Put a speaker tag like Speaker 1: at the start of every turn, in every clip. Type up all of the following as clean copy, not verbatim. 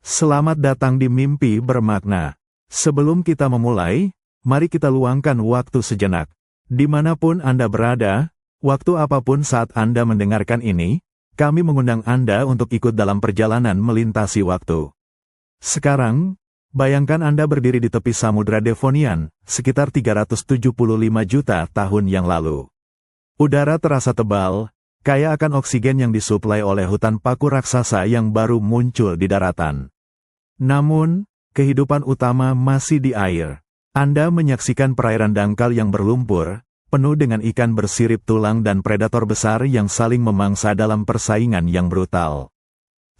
Speaker 1: Selamat datang di Mimpi Bermakna. Sebelum kita memulai, mari kita luangkan waktu sejenak. Dimanapun Anda berada, waktu apapun saat Anda mendengarkan ini, kami mengundang Anda untuk ikut dalam perjalanan melintasi waktu. Sekarang, bayangkan Anda berdiri di tepi Samudra Devonian, sekitar 375 juta tahun yang lalu. Udara terasa tebal, kaya akan oksigen yang disuplai oleh hutan paku raksasa yang baru muncul di daratan. Namun, kehidupan utama masih di air. Anda menyaksikan perairan dangkal yang berlumpur, penuh dengan ikan bersirip tulang dan predator besar yang saling memangsa dalam persaingan yang brutal.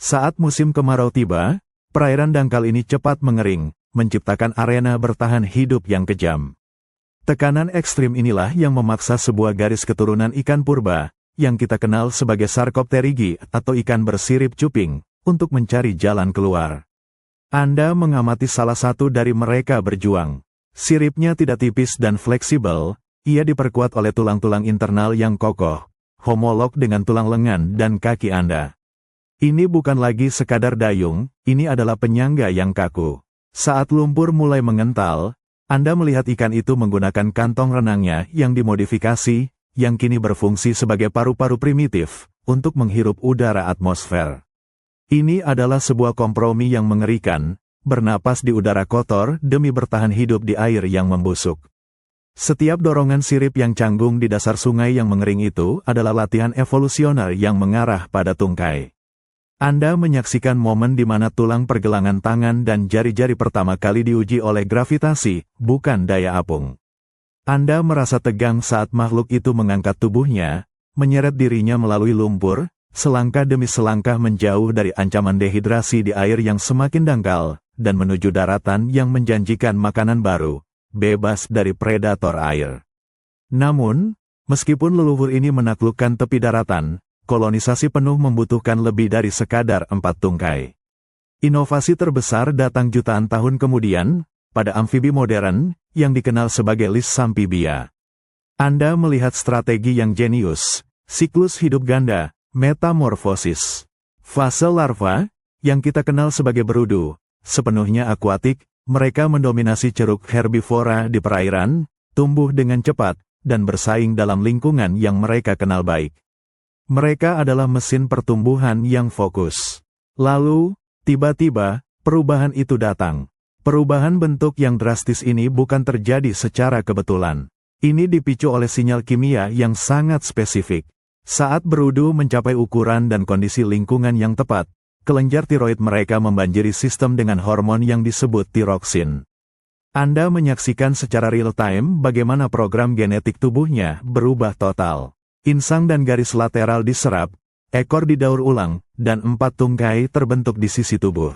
Speaker 1: Saat musim kemarau tiba, perairan dangkal ini cepat mengering, menciptakan arena bertahan hidup yang kejam. Tekanan ekstrim inilah yang memaksa sebuah garis keturunan ikan purba, yang kita kenal sebagai Sarcopterygii atau ikan bersirip cuping, untuk mencari jalan keluar. Anda mengamati salah satu dari mereka berjuang. Siripnya tidak tipis dan fleksibel, ia diperkuat oleh tulang-tulang internal yang kokoh, homolog dengan tulang lengan dan kaki Anda. Ini bukan lagi sekadar dayung, ini adalah penyangga yang kaku. Saat lumpur mulai mengental, Anda melihat ikan itu menggunakan kantong renangnya yang dimodifikasi, yang kini berfungsi sebagai paru-paru primitif, untuk menghirup udara atmosfer. Ini adalah sebuah kompromi yang mengerikan, bernapas di udara kotor demi bertahan hidup di air yang membusuk. Setiap dorongan sirip yang canggung di dasar sungai yang mengering itu adalah latihan evolusioner yang mengarah pada tungkai. Anda menyaksikan momen di mana tulang pergelangan tangan dan jari-jari pertama kali diuji oleh gravitasi, bukan daya apung. Anda merasa tegang saat makhluk itu mengangkat tubuhnya, menyeret dirinya melalui lumpur, selangkah demi selangkah menjauh dari ancaman dehidrasi di air yang semakin dangkal, dan menuju daratan yang menjanjikan makanan baru, bebas dari predator air. Namun, meskipun leluhur ini menaklukkan tepi daratan, kolonisasi penuh membutuhkan lebih dari sekadar 4 tungkai. Inovasi terbesar datang jutaan tahun kemudian, pada amfibi modern, yang dikenal sebagai Lissamphibia. Anda melihat strategi yang jenius, siklus hidup ganda, metamorfosis. Fase larva, yang kita kenal sebagai berudu, sepenuhnya akuatik, mereka mendominasi ceruk herbivora di perairan, tumbuh dengan cepat, dan bersaing dalam lingkungan yang mereka kenal baik. Mereka adalah mesin pertumbuhan yang fokus. Lalu, tiba-tiba, perubahan itu datang. Perubahan bentuk yang drastis ini bukan terjadi secara kebetulan. Ini dipicu oleh sinyal kimia yang sangat spesifik. Saat berudu mencapai ukuran dan kondisi lingkungan yang tepat, kelenjar tiroid mereka membanjiri sistem dengan hormon yang disebut tiroksin. Anda menyaksikan secara real-time bagaimana program genetik tubuhnya berubah total. Insang dan garis lateral diserap, ekor didaur ulang, dan 4 tungkai terbentuk di sisi tubuh.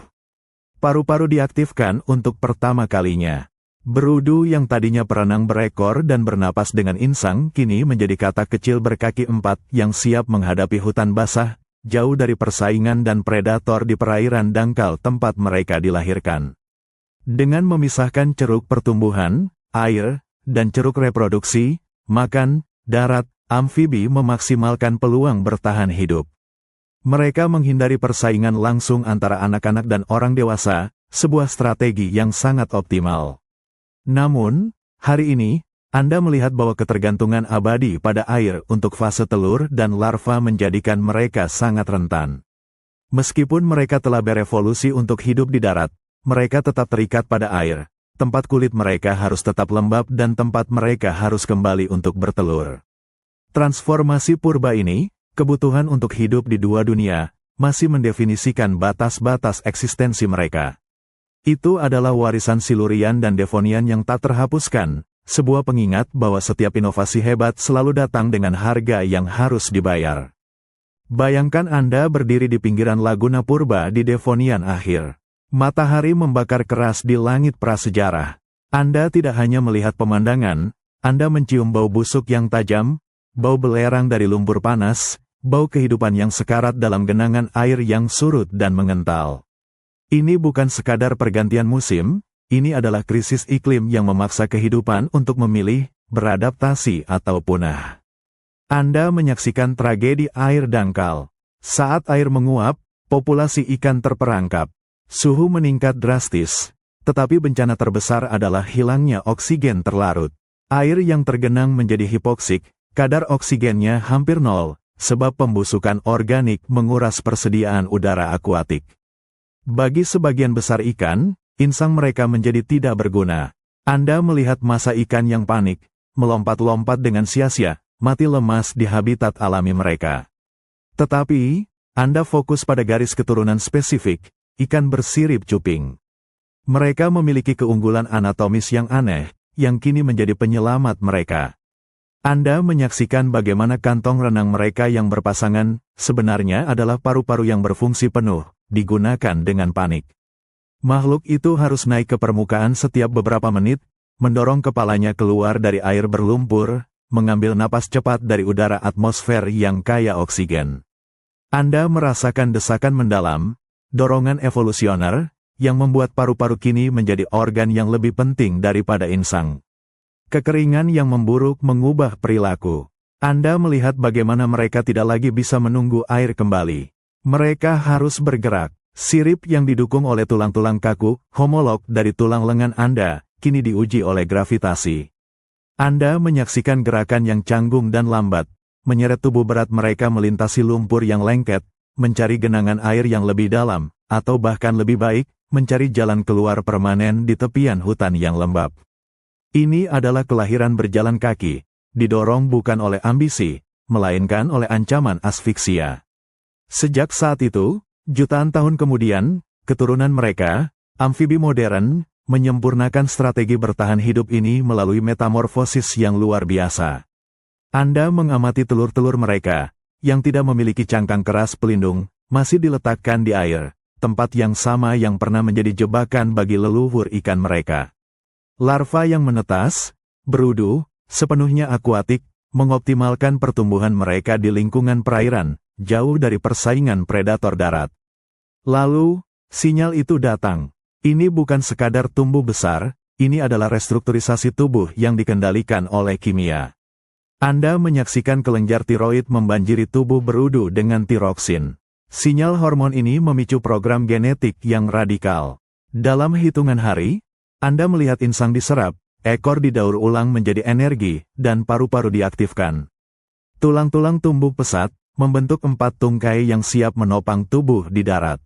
Speaker 1: Paru-paru diaktifkan untuk pertama kalinya. Berudu yang tadinya berenang berekor dan bernapas dengan insang kini menjadi katak kecil berkaki 4 yang siap menghadapi hutan basah, jauh dari persaingan dan predator di perairan dangkal tempat mereka dilahirkan. Dengan memisahkan ceruk pertumbuhan, air, dan ceruk reproduksi, makan, darat, amfibi memaksimalkan peluang bertahan hidup. Mereka menghindari persaingan langsung antara anak-anak dan orang dewasa, sebuah strategi yang sangat optimal. Namun, hari ini, Anda melihat bahwa ketergantungan abadi pada air untuk fase telur dan larva menjadikan mereka sangat rentan. Meskipun mereka telah berevolusi untuk hidup di darat, mereka tetap terikat pada air. Tempat kulit mereka harus tetap lembab dan tempat mereka harus kembali untuk bertelur. Transformasi purba ini, kebutuhan untuk hidup di dua dunia, masih mendefinisikan batas-batas eksistensi mereka. Itu adalah warisan Silurian dan Devonian yang tak terhapuskan, sebuah pengingat bahwa setiap inovasi hebat selalu datang dengan harga yang harus dibayar. Bayangkan Anda berdiri di pinggiran Laguna Purba di Devonian akhir. Matahari membakar keras di langit prasejarah. Anda tidak hanya melihat pemandangan, Anda mencium bau busuk yang tajam, bau belerang dari lumpur panas, bau kehidupan yang sekarat dalam genangan air yang surut dan mengental. Ini bukan sekadar pergantian musim, ini adalah krisis iklim yang memaksa kehidupan untuk memilih, beradaptasi atau punah. Anda menyaksikan tragedi air dangkal. Saat air menguap, populasi ikan terperangkap. Suhu meningkat drastis, tetapi bencana terbesar adalah hilangnya oksigen terlarut. Air yang tergenang menjadi hipoksik, kadar oksigennya hampir nol, sebab pembusukan organik menguras persediaan udara akuatik. Bagi sebagian besar ikan, insang mereka menjadi tidak berguna. Anda melihat masa ikan yang panik, melompat-lompat dengan sia-sia, mati lemas di habitat alami mereka. Tetapi, Anda fokus pada garis keturunan spesifik, ikan bersirip cuping. Mereka memiliki keunggulan anatomis yang aneh, yang kini menjadi penyelamat mereka. Anda menyaksikan bagaimana kantong renang mereka yang berpasangan, sebenarnya adalah paru-paru yang berfungsi penuh, digunakan dengan panik. Makhluk itu harus naik ke permukaan setiap beberapa menit, mendorong kepalanya keluar dari air berlumpur, mengambil napas cepat dari udara atmosfer yang kaya oksigen. Anda merasakan desakan mendalam, dorongan evolusioner, yang membuat paru-paru kini menjadi organ yang lebih penting daripada insang. Kekeringan yang memburuk mengubah perilaku. Anda melihat bagaimana mereka tidak lagi bisa menunggu air kembali. Mereka harus bergerak. Sirip yang didukung oleh tulang-tulang kaku, homolog dari tulang lengan Anda, kini diuji oleh gravitasi. Anda menyaksikan gerakan yang canggung dan lambat, menyeret tubuh berat mereka melintasi lumpur yang lengket, mencari genangan air yang lebih dalam, atau bahkan lebih baik, mencari jalan keluar permanen di tepian hutan yang lembab. Ini adalah kelahiran berjalan kaki, didorong bukan oleh ambisi, melainkan oleh ancaman asfiksia. Sejak saat itu, jutaan tahun kemudian, keturunan mereka, amfibi modern, menyempurnakan strategi bertahan hidup ini melalui metamorfosis yang luar biasa. Anda mengamati telur-telur mereka, yang tidak memiliki cangkang keras pelindung, masih diletakkan di air, tempat yang sama yang pernah menjadi jebakan bagi leluhur ikan mereka. Larva yang menetas, berudu, sepenuhnya akuatik, mengoptimalkan pertumbuhan mereka di lingkungan perairan, jauh dari persaingan predator darat. Lalu, sinyal itu datang. Ini bukan sekadar tumbuh besar, ini adalah restrukturisasi tubuh yang dikendalikan oleh kimia. Anda menyaksikan kelenjar tiroid membanjiri tubuh berudu dengan tiroksin. Sinyal hormon ini memicu program genetik yang radikal. Dalam hitungan hari, Anda melihat insang diserap, ekor didaur ulang menjadi energi, dan paru-paru diaktifkan. Tulang-tulang tumbuh pesat, membentuk 4 tungkai yang siap menopang tubuh di darat.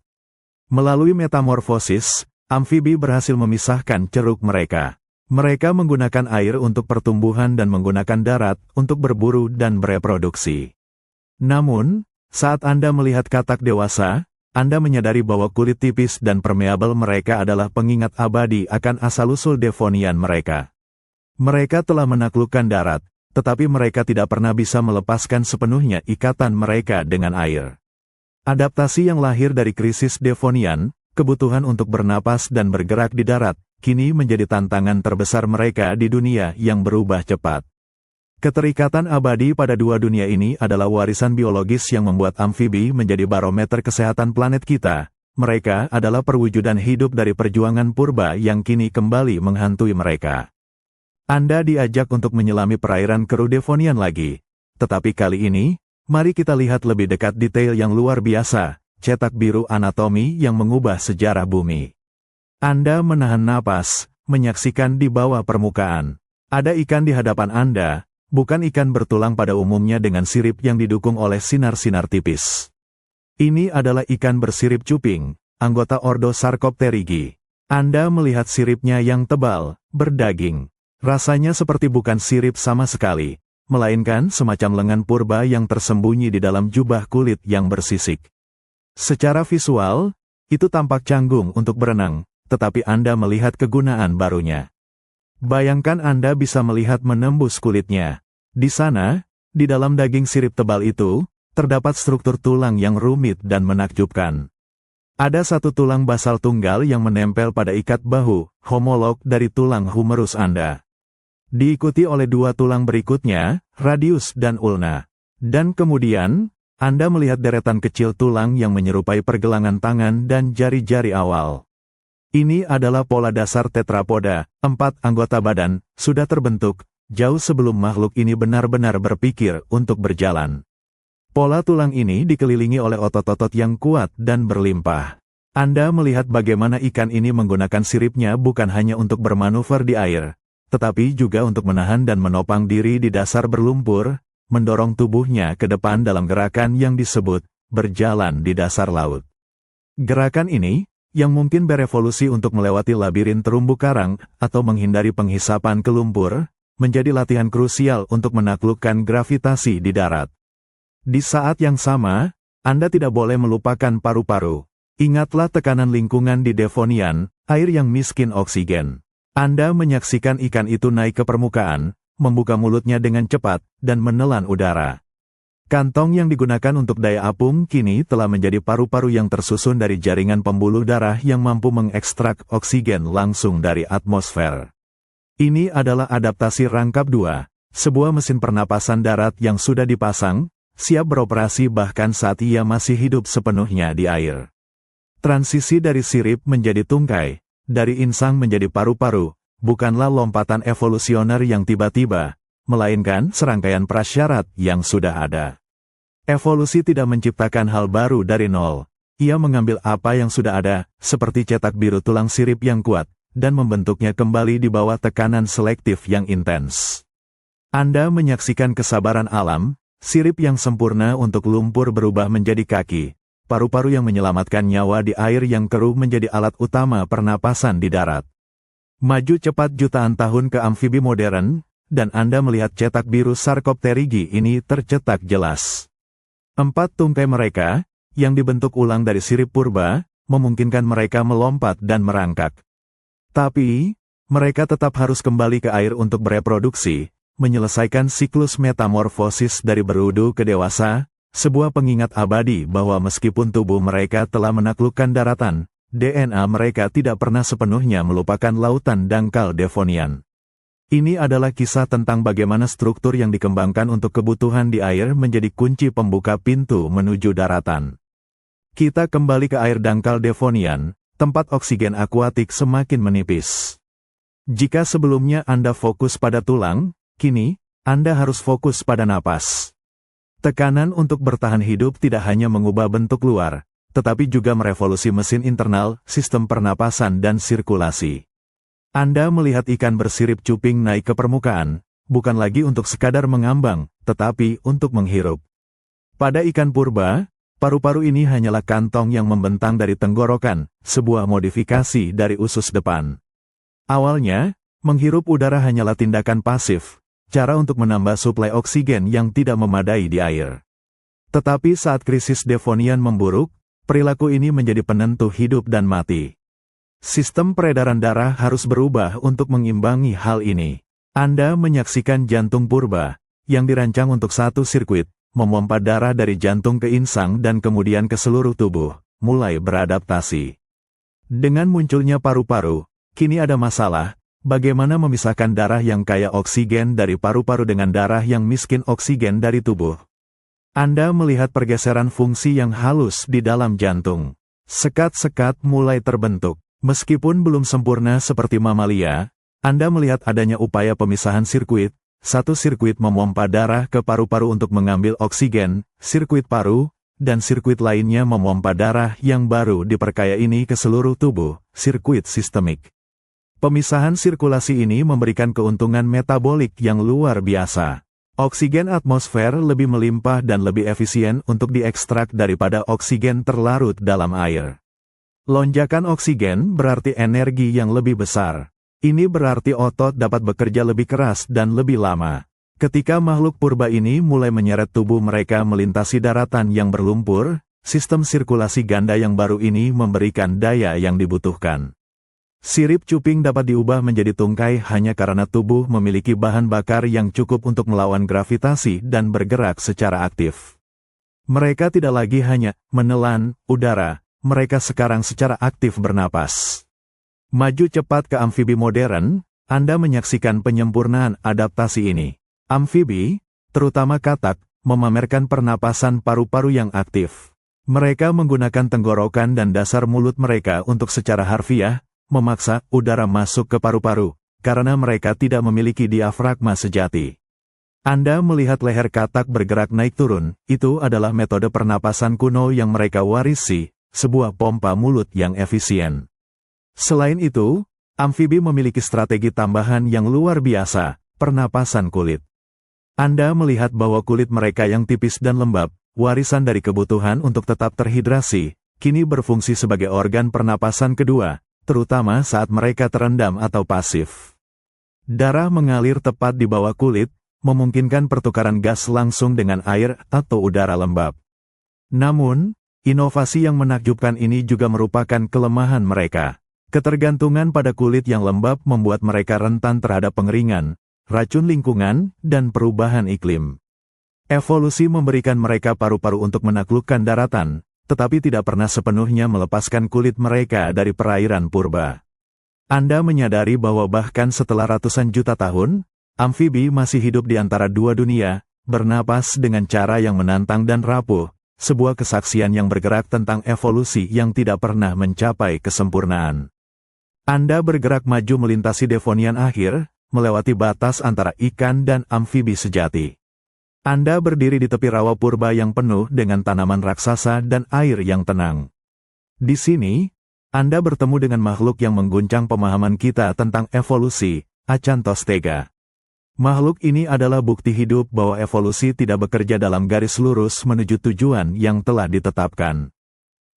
Speaker 1: Melalui metamorfosis, amfibi berhasil memisahkan ceruk mereka. Mereka menggunakan air untuk pertumbuhan dan menggunakan darat untuk berburu dan bereproduksi. Namun, saat Anda melihat katak dewasa, Anda menyadari bahwa kulit tipis dan permeabel mereka adalah pengingat abadi akan asal-usul Devonian mereka. Mereka telah menaklukkan darat, tetapi mereka tidak pernah bisa melepaskan sepenuhnya ikatan mereka dengan air. Adaptasi yang lahir dari krisis Devonian, kebutuhan untuk bernapas dan bergerak di darat, kini menjadi tantangan terbesar mereka di dunia yang berubah cepat. Keterikatan abadi pada dua dunia ini adalah warisan biologis yang membuat amfibi menjadi barometer kesehatan planet kita. Mereka adalah perwujudan hidup dari perjuangan purba yang kini kembali menghantui mereka. Anda diajak untuk menyelami perairan keru Devonian lagi. Tetapi kali ini, mari kita lihat lebih dekat detail yang luar biasa, cetak biru anatomi yang mengubah sejarah bumi. Anda menahan napas, menyaksikan di bawah permukaan. Ada ikan di hadapan Anda, bukan ikan bertulang pada umumnya dengan sirip yang didukung oleh sinar-sinar tipis. Ini adalah ikan bersirip cuping, anggota ordo Sarcopterigi. Anda melihat siripnya yang tebal, berdaging. Rasanya seperti bukan sirip sama sekali, melainkan semacam lengan purba yang tersembunyi di dalam jubah kulit yang bersisik. Secara visual, itu tampak canggung untuk berenang, tetapi Anda melihat kegunaan barunya. Bayangkan Anda bisa melihat menembus kulitnya. Di sana, di dalam daging sirip tebal itu, terdapat struktur tulang yang rumit dan menakjubkan. Ada satu tulang basal tunggal yang menempel pada ikat bahu, homolog dari tulang humerus Anda. Diikuti oleh 2 tulang berikutnya, radius dan ulna. Dan kemudian, Anda melihat deretan kecil tulang yang menyerupai pergelangan tangan dan jari-jari awal. Ini adalah pola dasar tetrapoda, 4 anggota badan, sudah terbentuk, jauh sebelum makhluk ini benar-benar berpikir untuk berjalan. Pola tulang ini dikelilingi oleh otot-otot yang kuat dan berlimpah. Anda melihat bagaimana ikan ini menggunakan siripnya bukan hanya untuk bermanuver di air, tetapi juga untuk menahan dan menopang diri di dasar berlumpur, mendorong tubuhnya ke depan dalam gerakan yang disebut berjalan di dasar laut. Gerakan ini, yang mungkin berevolusi untuk melewati labirin terumbu karang atau menghindari penghisapan ke lumpur, menjadi latihan krusial untuk menaklukkan gravitasi di darat. Di saat yang sama, Anda tidak boleh melupakan paru-paru. Ingatlah tekanan lingkungan di Devonian, air yang miskin oksigen. Anda menyaksikan ikan itu naik ke permukaan, membuka mulutnya dengan cepat, dan menelan udara. Kantong yang digunakan untuk daya apung kini telah menjadi paru-paru yang tersusun dari jaringan pembuluh darah yang mampu mengekstrak oksigen langsung dari atmosfer. Ini adalah adaptasi rangkap 2, sebuah mesin pernapasan darat yang sudah dipasang, siap beroperasi bahkan saat ia masih hidup sepenuhnya di air. Transisi dari sirip menjadi tungkai, dari insang menjadi paru-paru, bukanlah lompatan evolusioner yang tiba-tiba, melainkan serangkaian prasyarat yang sudah ada. Evolusi tidak menciptakan hal baru dari nol. Ia mengambil apa yang sudah ada, seperti cetak biru tulang sirip yang kuat, dan membentuknya kembali di bawah tekanan selektif yang intens. Anda menyaksikan kesabaran alam, sirip yang sempurna untuk lumpur berubah menjadi kaki, paru-paru yang menyelamatkan nyawa di air yang keruh menjadi alat utama pernapasan di darat. Maju cepat jutaan tahun ke amfibi modern, dan Anda melihat cetak biru Sarcopterygii ini tercetak jelas. 4 tungkai mereka, yang dibentuk ulang dari sirip purba, memungkinkan mereka melompat dan merangkak. Tapi, mereka tetap harus kembali ke air untuk bereproduksi, menyelesaikan siklus metamorfosis dari berudu ke dewasa, sebuah pengingat abadi bahwa meskipun tubuh mereka telah menaklukkan daratan, DNA mereka tidak pernah sepenuhnya melupakan lautan dangkal Devonian. Ini adalah kisah tentang bagaimana struktur yang dikembangkan untuk kebutuhan di air menjadi kunci pembuka pintu menuju daratan. Kita kembali ke air dangkal Devonian, tempat oksigen akuatik semakin menipis. Jika sebelumnya Anda fokus pada tulang, kini, Anda harus fokus pada napas. Tekanan untuk bertahan hidup tidak hanya mengubah bentuk luar, tetapi juga merevolusi mesin internal, sistem pernapasan dan sirkulasi. Anda melihat ikan bersirip cuping naik ke permukaan, bukan lagi untuk sekadar mengambang, tetapi untuk menghirup. Pada ikan purba, paru-paru ini hanyalah kantong yang membentang dari tenggorokan, sebuah modifikasi dari usus depan. Awalnya, menghirup udara hanyalah tindakan pasif, cara untuk menambah suplai oksigen yang tidak memadai di air. Tetapi saat krisis Devonian memburuk, perilaku ini menjadi penentu hidup dan mati. Sistem peredaran darah harus berubah untuk mengimbangi hal ini. Anda menyaksikan jantung purba, yang dirancang untuk satu sirkuit, memompa darah dari jantung ke insang dan kemudian ke seluruh tubuh, mulai beradaptasi. Dengan munculnya paru-paru, kini ada masalah, bagaimana memisahkan darah yang kaya oksigen dari paru-paru dengan darah yang miskin oksigen dari tubuh. Anda melihat pergeseran fungsi yang halus di dalam jantung. Sekat-sekat mulai terbentuk. Meskipun belum sempurna seperti mamalia, Anda melihat adanya upaya pemisahan sirkuit, satu sirkuit memompa darah ke paru-paru untuk mengambil oksigen, sirkuit paru, dan sirkuit lainnya memompa darah yang baru diperkaya ini ke seluruh tubuh, sirkuit sistemik. Pemisahan sirkulasi ini memberikan keuntungan metabolik yang luar biasa. Oksigen atmosfer lebih melimpah dan lebih efisien untuk diekstrak daripada oksigen terlarut dalam air. Lonjakan oksigen berarti energi yang lebih besar. Ini berarti otot dapat bekerja lebih keras dan lebih lama. Ketika makhluk purba ini mulai menyeret tubuh mereka melintasi daratan yang berlumpur, sistem sirkulasi ganda yang baru ini memberikan daya yang dibutuhkan. Sirip cuping dapat diubah menjadi tungkai hanya karena tubuh memiliki bahan bakar yang cukup untuk melawan gravitasi dan bergerak secara aktif. Mereka tidak lagi hanya menelan udara. Mereka sekarang secara aktif bernapas. Maju cepat ke amfibi modern, Anda menyaksikan penyempurnaan adaptasi ini. Amfibi, terutama katak, memamerkan pernapasan paru-paru yang aktif. Mereka menggunakan tenggorokan dan dasar mulut mereka untuk secara harfiah, memaksa udara masuk ke paru-paru, karena mereka tidak memiliki diafragma sejati. Anda melihat leher katak bergerak naik turun, itu adalah metode pernapasan kuno yang mereka warisi, sebuah pompa mulut yang efisien. Selain itu, amfibi memiliki strategi tambahan yang luar biasa, pernapasan kulit. Anda melihat bahwa kulit mereka yang tipis dan lembab, warisan dari kebutuhan untuk tetap terhidrasi, kini berfungsi sebagai organ pernapasan kedua, terutama saat mereka terendam atau pasif. Darah mengalir tepat di bawah kulit, memungkinkan pertukaran gas langsung dengan air atau udara lembab. Namun, inovasi yang menakjubkan ini juga merupakan kelemahan mereka. Ketergantungan pada kulit yang lembab membuat mereka rentan terhadap pengeringan, racun lingkungan, dan perubahan iklim. Evolusi memberikan mereka paru-paru untuk menaklukkan daratan, tetapi tidak pernah sepenuhnya melepaskan kulit mereka dari perairan purba. Anda menyadari bahwa bahkan setelah ratusan juta tahun, amfibi masih hidup di antara dua dunia, bernapas dengan cara yang menantang dan rapuh, sebuah kesaksian yang bergerak tentang evolusi yang tidak pernah mencapai kesempurnaan. Anda bergerak maju melintasi Devonian akhir, melewati batas antara ikan dan amfibi sejati. Anda berdiri di tepi rawa purba yang penuh dengan tanaman raksasa dan air yang tenang. Di sini, Anda bertemu dengan makhluk yang mengguncang pemahaman kita tentang evolusi, Acanthostega. Makhluk ini adalah bukti hidup bahwa evolusi tidak bekerja dalam garis lurus menuju tujuan yang telah ditetapkan.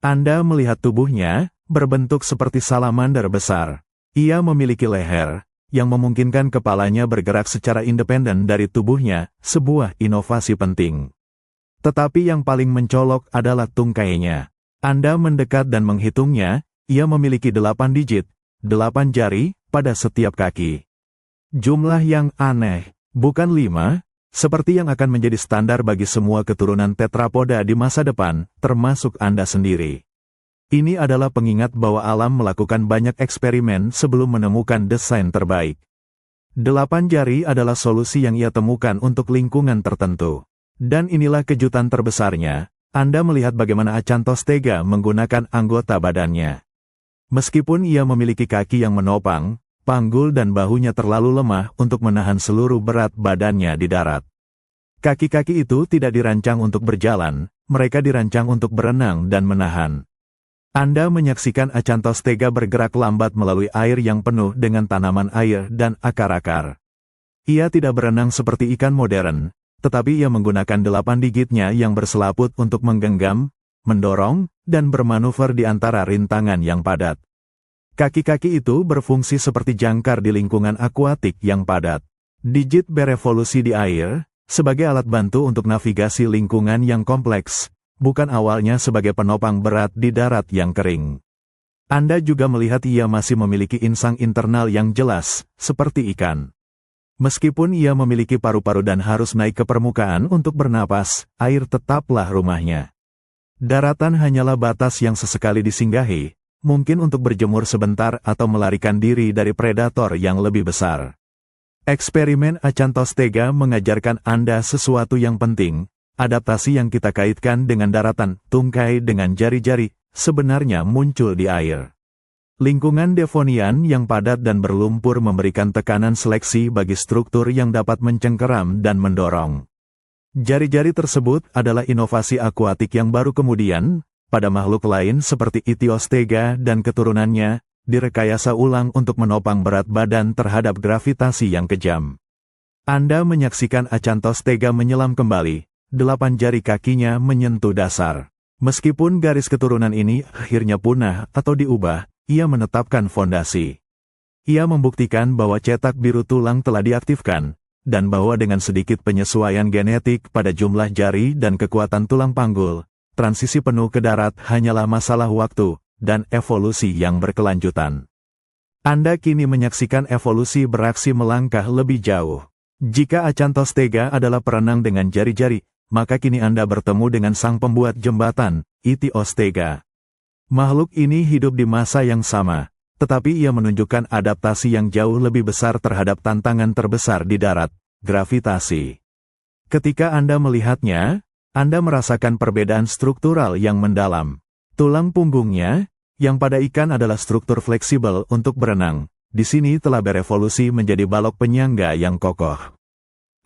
Speaker 1: Anda melihat tubuhnya, berbentuk seperti salamander besar. Ia memiliki leher, yang memungkinkan kepalanya bergerak secara independen dari tubuhnya, sebuah inovasi penting. Tetapi yang paling mencolok adalah tungkainya. Anda mendekat dan menghitungnya, ia memiliki 8 digit, 8 jari, pada setiap kaki. Jumlah yang aneh, bukan 5, seperti yang akan menjadi standar bagi semua keturunan tetrapoda di masa depan, termasuk Anda sendiri. Ini adalah pengingat bahwa alam melakukan banyak eksperimen sebelum menemukan desain terbaik. 8 jari adalah solusi yang ia temukan untuk lingkungan tertentu. Dan inilah kejutan terbesarnya, Anda melihat bagaimana Acanthostega menggunakan anggota badannya. Meskipun ia memiliki kaki yang menopang, panggul dan bahunya terlalu lemah untuk menahan seluruh berat badannya di darat. Kaki-kaki itu tidak dirancang untuk berjalan, mereka dirancang untuk berenang dan menahan. Anda menyaksikan Acanthostega bergerak lambat melalui air yang penuh dengan tanaman air dan akar-akar. Ia tidak berenang seperti ikan modern, tetapi ia menggunakan 8 gigitnya yang berselaput untuk menggenggam, mendorong, dan bermanuver di antara rintangan yang padat. Kaki-kaki itu berfungsi seperti jangkar di lingkungan akuatik yang padat. Digit berevolusi di air, sebagai alat bantu untuk navigasi lingkungan yang kompleks, bukan awalnya sebagai penopang berat di darat yang kering. Anda juga melihat ia masih memiliki insang internal yang jelas, seperti ikan. Meskipun ia memiliki paru-paru dan harus naik ke permukaan untuk bernapas, air tetaplah rumahnya. Daratan hanyalah batas yang sesekali disinggahi, mungkin untuk berjemur sebentar atau melarikan diri dari predator yang lebih besar. Eksperimen Acanthostega mengajarkan Anda sesuatu yang penting. Adaptasi yang kita kaitkan dengan daratan, tungkai dengan jari-jari, sebenarnya muncul di air. Lingkungan Devonian yang padat dan berlumpur memberikan tekanan seleksi bagi struktur yang dapat mencengkeram dan mendorong. Jari-jari tersebut adalah inovasi akuatik yang baru kemudian, pada makhluk lain seperti Ichthyostega dan keturunannya, direkayasa ulang untuk menopang berat badan terhadap gravitasi yang kejam. Anda menyaksikan Acanthostega menyelam kembali. 8 jari kakinya menyentuh dasar. Meskipun garis keturunan ini akhirnya punah atau diubah, ia menetapkan fondasi. Ia membuktikan bahwa cetak biru tulang telah diaktifkan, dan bahwa dengan sedikit penyesuaian genetik pada jumlah jari dan kekuatan tulang panggul, transisi penuh ke darat hanyalah masalah waktu, dan evolusi yang berkelanjutan. Anda kini menyaksikan evolusi beraksi melangkah lebih jauh. Jika Acanthostega adalah perenang dengan jari-jari, maka kini Anda bertemu dengan sang pembuat jembatan, Ichthyostega. Makhluk ini hidup di masa yang sama, tetapi ia menunjukkan adaptasi yang jauh lebih besar terhadap tantangan terbesar di darat, gravitasi. Ketika Anda melihatnya, Anda merasakan perbedaan struktural yang mendalam. Tulang punggungnya, yang pada ikan adalah struktur fleksibel untuk berenang, di sini telah berevolusi menjadi balok penyangga yang kokoh.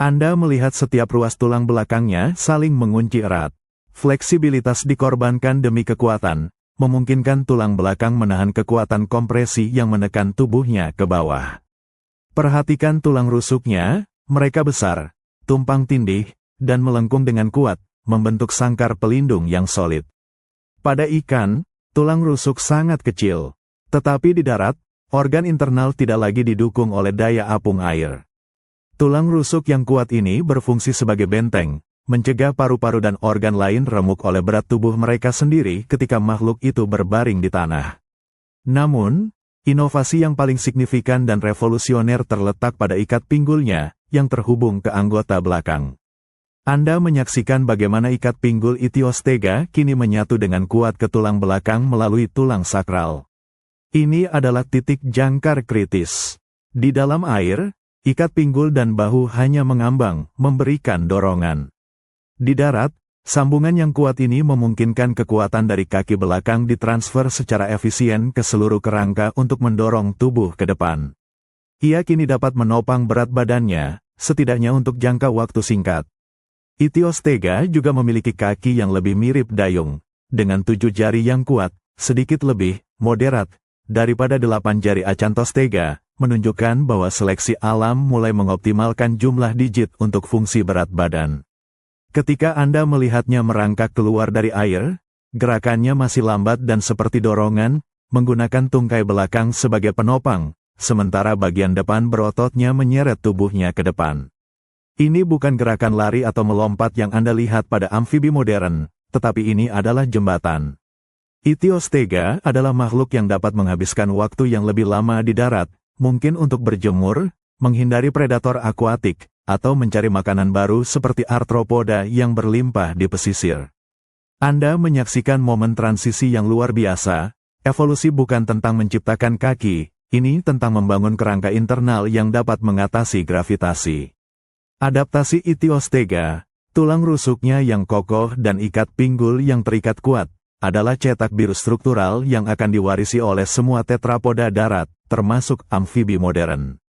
Speaker 1: Anda melihat setiap ruas tulang belakangnya saling mengunci erat. Fleksibilitas dikorbankan demi kekuatan, memungkinkan tulang belakang menahan kekuatan kompresi yang menekan tubuhnya ke bawah. Perhatikan tulang rusuknya, mereka besar, tumpang tindih, dan melengkung dengan kuat, membentuk sangkar pelindung yang solid. Pada ikan, tulang rusuk sangat kecil. Tetapi di darat, organ internal tidak lagi didukung oleh daya apung air. Tulang rusuk yang kuat ini berfungsi sebagai benteng, mencegah paru-paru dan organ lain remuk oleh berat tubuh mereka sendiri ketika makhluk itu berbaring di tanah. Namun, inovasi yang paling signifikan dan revolusioner terletak pada ikat pinggulnya, yang terhubung ke anggota belakang. Anda menyaksikan bagaimana ikat pinggul Ichthyostega kini menyatu dengan kuat ke tulang belakang melalui tulang sakral. Ini adalah titik jangkar kritis. Di dalam air, ikat pinggul dan bahu hanya mengambang, memberikan dorongan. Di darat, sambungan yang kuat ini memungkinkan kekuatan dari kaki belakang ditransfer secara efisien ke seluruh kerangka untuk mendorong tubuh ke depan. Ia kini dapat menopang berat badannya, setidaknya untuk jangka waktu singkat. Ichthyostega juga memiliki kaki yang lebih mirip dayung, dengan 7 jari yang kuat, sedikit lebih moderat, daripada 8 jari Acanthostega, menunjukkan bahwa seleksi alam mulai mengoptimalkan jumlah digit untuk fungsi berat badan. Ketika Anda melihatnya merangkak keluar dari air, gerakannya masih lambat dan seperti dorongan, menggunakan tungkai belakang sebagai penopang, sementara bagian depan berototnya menyeret tubuhnya ke depan. Ini bukan gerakan lari atau melompat yang Anda lihat pada amfibi modern, tetapi ini adalah jembatan. Ichthyostega adalah makhluk yang dapat menghabiskan waktu yang lebih lama di darat, mungkin untuk berjemur, menghindari predator akuatik, atau mencari makanan baru seperti arthropoda yang berlimpah di pesisir. Anda menyaksikan momen transisi yang luar biasa. Evolusi bukan tentang menciptakan kaki, ini tentang membangun kerangka internal yang dapat mengatasi gravitasi. Adaptasi Ichthyostega, tulang rusuknya yang kokoh dan ikat pinggul yang terikat kuat, adalah cetak biru struktural yang akan diwarisi oleh semua tetrapoda darat, termasuk amfibi modern.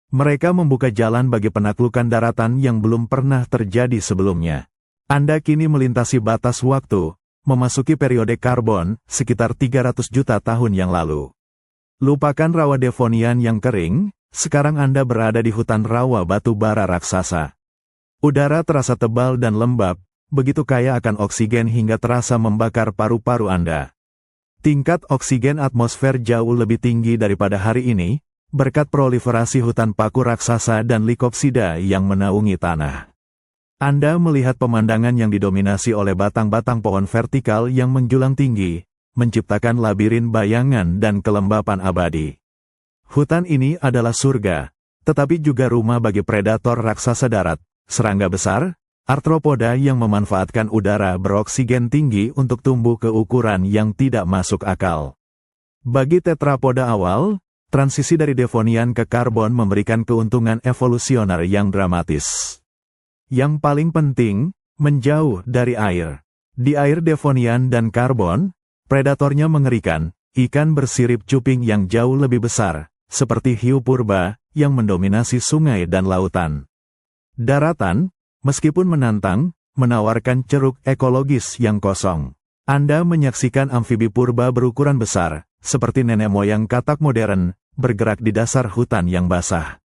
Speaker 1: Mereka membuka jalan bagi penaklukan daratan yang belum pernah terjadi sebelumnya. Anda kini melintasi batas waktu, memasuki periode karbon, sekitar 300 juta tahun yang lalu. Lupakan rawa Devonian yang kering, sekarang Anda berada di hutan rawa batu bara raksasa. Udara terasa tebal dan lembab, begitu kaya akan oksigen hingga terasa membakar paru-paru Anda. Tingkat oksigen atmosfer jauh lebih tinggi daripada hari ini, berkat proliferasi hutan paku raksasa dan likopsida yang menaungi tanah. Anda melihat pemandangan yang didominasi oleh batang-batang pohon vertikal yang menjulang tinggi, menciptakan labirin bayangan dan kelembapan abadi. Hutan ini adalah surga, tetapi juga rumah bagi predator raksasa darat, serangga besar, arthropoda yang memanfaatkan udara beroksigen tinggi untuk tumbuh ke ukuran yang tidak masuk akal. Bagi tetrapoda awal, transisi dari Devonian ke karbon memberikan keuntungan evolusioner yang dramatis. Yang paling penting, menjauh dari air. Di air Devonian dan karbon, predatornya mengerikan, ikan bersirip cuping yang jauh lebih besar, seperti hiu purba, yang mendominasi sungai dan lautan. Daratan, meskipun menantang, menawarkan ceruk ekologis yang kosong. Anda menyaksikan amfibi purba berukuran besar, seperti nenek moyang katak modern, bergerak di dasar hutan yang basah.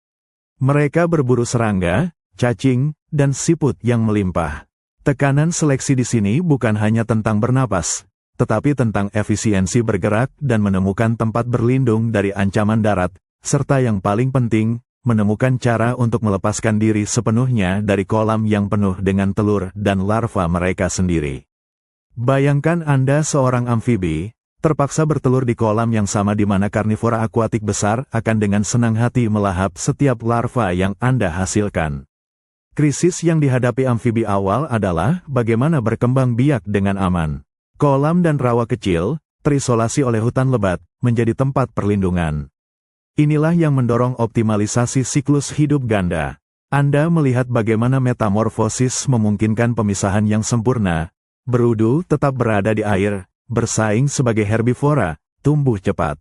Speaker 1: Mereka berburu serangga, cacing, dan siput yang melimpah. Tekanan seleksi di sini bukan hanya tentang bernapas, tetapi tentang efisiensi bergerak dan menemukan tempat berlindung dari ancaman darat, serta yang paling penting, menemukan cara untuk melepaskan diri sepenuhnya dari kolam yang penuh dengan telur dan larva mereka sendiri. Bayangkan Anda seorang amfibi, terpaksa bertelur di kolam yang sama di mana karnivora akuatik besar akan dengan senang hati melahap setiap larva yang Anda hasilkan. Krisis yang dihadapi amfibi awal adalah bagaimana berkembang biak dengan aman. Kolam dan rawa kecil, terisolasi oleh hutan lebat, menjadi tempat perlindungan. Inilah yang mendorong optimalisasi siklus hidup ganda. Anda melihat bagaimana metamorfosis memungkinkan pemisahan yang sempurna. Berudu tetap berada di air, bersaing sebagai herbivora, tumbuh cepat.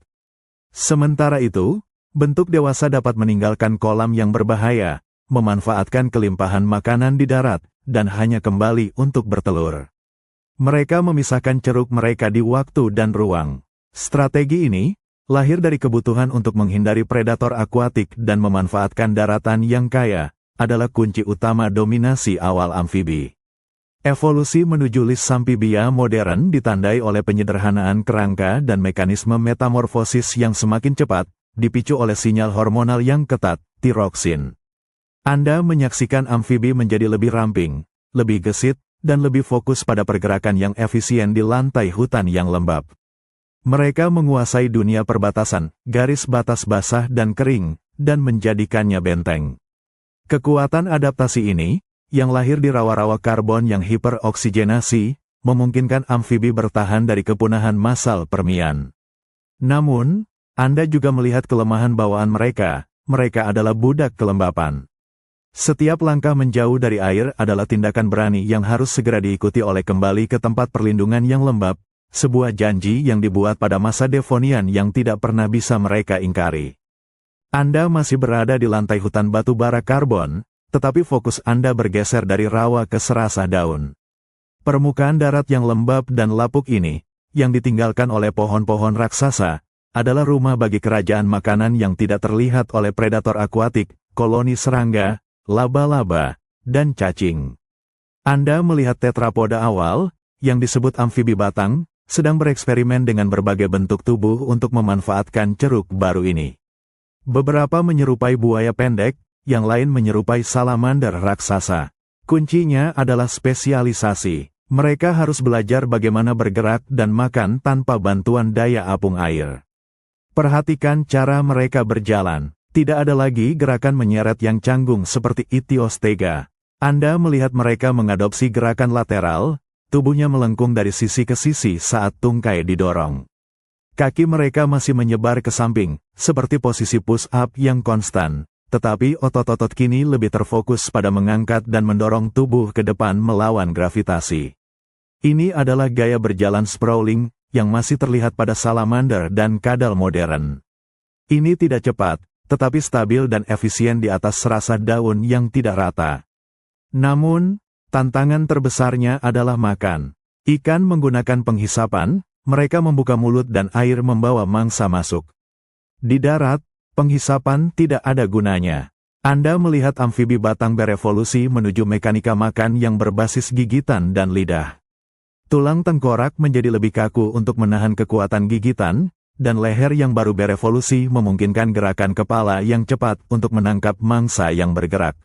Speaker 1: Sementara itu, bentuk dewasa dapat meninggalkan kolam yang berbahaya, memanfaatkan kelimpahan makanan di darat, dan hanya kembali untuk bertelur. Mereka memisahkan ceruk mereka di waktu dan ruang. Strategi ini lahir dari kebutuhan untuk menghindari predator akuatik dan memanfaatkan daratan yang kaya, adalah kunci utama dominasi awal amfibi. Evolusi menuju lis amphibia modern ditandai oleh penyederhanaan kerangka dan mekanisme metamorfosis yang semakin cepat, dipicu oleh sinyal hormonal yang ketat, tiroksin. Anda menyaksikan amfibi menjadi lebih ramping, lebih gesit, dan lebih fokus pada pergerakan yang efisien di lantai hutan yang lembab. Mereka menguasai dunia perbatasan, garis batas basah dan kering, dan menjadikannya benteng. Kekuatan adaptasi ini, yang lahir di rawa-rawa karbon yang hiperoksigenasi, memungkinkan amfibi bertahan dari kepunahan massal Permian. Namun, Anda juga melihat kelemahan bawaan mereka adalah budak kelembapan. Setiap langkah menjauh dari air adalah tindakan berani yang harus segera diikuti oleh kembali ke tempat perlindungan yang lembab, sebuah janji yang dibuat pada masa Devonian yang tidak pernah bisa mereka ingkari. Anda masih berada di lantai hutan batu bara karbon, tetapi fokus Anda bergeser dari rawa ke serasah daun. Permukaan darat yang lembab dan lapuk ini, yang ditinggalkan oleh pohon-pohon raksasa, adalah rumah bagi kerajaan makanan yang tidak terlihat oleh predator akuatik, koloni serangga, laba-laba, dan cacing. Anda melihat tetrapoda awal, yang disebut amfibi batang, sedang bereksperimen dengan berbagai bentuk tubuh untuk memanfaatkan ceruk baru ini. Beberapa menyerupai buaya pendek, yang lain menyerupai salamander raksasa. Kuncinya adalah spesialisasi. Mereka harus belajar bagaimana bergerak dan makan tanpa bantuan daya apung air. Perhatikan cara mereka berjalan. Tidak ada lagi gerakan menyeret yang canggung seperti Ichthyostega. Anda melihat mereka mengadopsi gerakan lateral, tubuhnya melengkung dari sisi ke sisi saat tungkai didorong. Kaki mereka masih menyebar ke samping, seperti posisi push-up yang konstan, tetapi otot-otot kini lebih terfokus pada mengangkat dan mendorong tubuh ke depan melawan gravitasi. Ini adalah gaya berjalan sprawling, yang masih terlihat pada salamander dan kadal modern. Ini tidak cepat, tetapi stabil dan efisien di atas serasah daun yang tidak rata. Namun, tantangan terbesarnya adalah makan. Ikan menggunakan penghisapan, mereka membuka mulut dan air membawa mangsa masuk. Di darat, penghisapan tidak ada gunanya. Anda melihat amfibi batang berevolusi menuju mekanika makan yang berbasis gigitan dan lidah. Tulang tengkorak menjadi lebih kaku untuk menahan kekuatan gigitan, dan leher yang baru berevolusi memungkinkan gerakan kepala yang cepat untuk menangkap mangsa yang bergerak.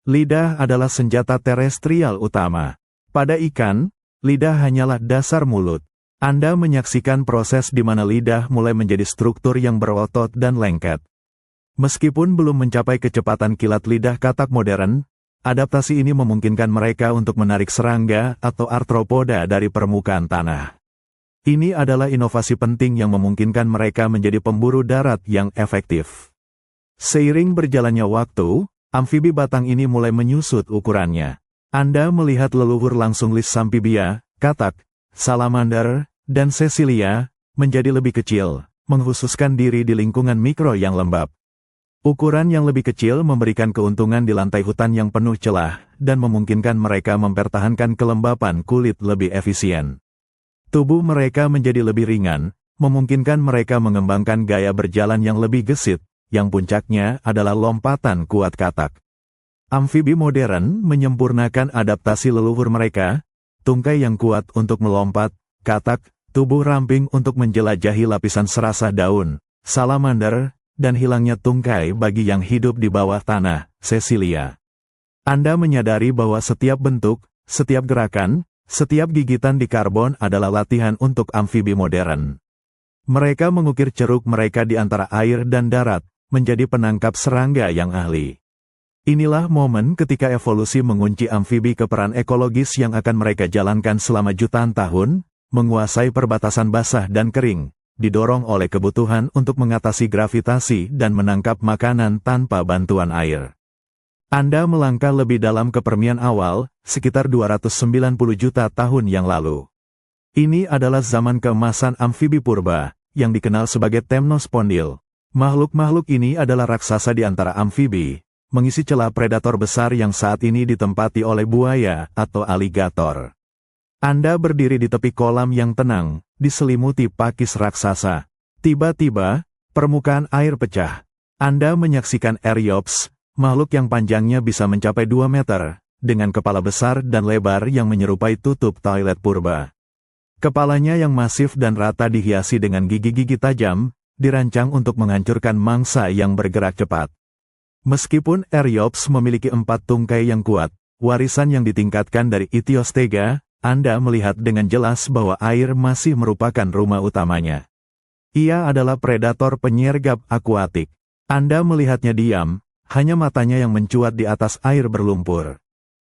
Speaker 1: Lidah adalah senjata terestrial utama. Pada ikan, lidah hanyalah dasar mulut. Anda menyaksikan proses di mana lidah mulai menjadi struktur yang berotot dan lengket. Meskipun belum mencapai kecepatan kilat lidah katak modern, adaptasi ini memungkinkan mereka untuk menarik serangga atau arthropoda dari permukaan tanah. Ini adalah inovasi penting yang memungkinkan mereka menjadi pemburu darat yang efektif. Seiring berjalannya waktu, amfibi batang ini mulai menyusut ukurannya. Anda melihat leluhur langsung lis amphibia, katak, salamander, dan Cecilia, menjadi lebih kecil, mengkhususkan diri di lingkungan mikro yang lembab. Ukuran yang lebih kecil memberikan keuntungan di lantai hutan yang penuh celah, dan memungkinkan mereka mempertahankan kelembapan kulit lebih efisien. Tubuh mereka menjadi lebih ringan, memungkinkan mereka mengembangkan gaya berjalan yang lebih gesit, yang puncaknya adalah lompatan kuat katak. Amfibi modern menyempurnakan adaptasi leluhur mereka, tungkai yang kuat untuk melompat, katak, tubuh ramping untuk menjelajahi lapisan serasah daun, salamander, dan hilangnya tungkai bagi yang hidup di bawah tanah, Cecilia. Anda menyadari bahwa setiap bentuk, setiap gerakan, setiap gigitan di karbon adalah latihan untuk amfibi modern. Mereka mengukir ceruk mereka di antara air dan darat, menjadi penangkap serangga yang ahli. Inilah momen ketika evolusi mengunci amfibi ke peran ekologis yang akan mereka jalankan selama jutaan tahun, menguasai perbatasan basah dan kering, didorong oleh kebutuhan untuk mengatasi gravitasi dan menangkap makanan tanpa bantuan air. Anda melangkah lebih dalam ke Permian awal, sekitar 290 juta tahun yang lalu. Ini adalah zaman keemasan amfibi purba, yang dikenal sebagai temnospondil. Makhluk-makhluk ini adalah raksasa di antara amfibi, mengisi celah predator besar yang saat ini ditempati oleh buaya atau aligator. Anda berdiri di tepi kolam yang tenang, diselimuti pakis raksasa. Tiba-tiba, permukaan air pecah. Anda menyaksikan Eryops, makhluk yang panjangnya bisa mencapai 2 meter, dengan kepala besar dan lebar yang menyerupai tutup toilet purba. Kepalanya yang masif dan rata dihiasi dengan gigi-gigi tajam, dirancang untuk menghancurkan mangsa yang bergerak cepat. Meskipun Eryops memiliki 4 tungkai yang kuat, warisan yang ditingkatkan dari Itiostega, Anda melihat dengan jelas bahwa air masih merupakan rumah utamanya. Ia adalah predator penyergap akuatik. Anda melihatnya diam, hanya matanya yang mencuat di atas air berlumpur.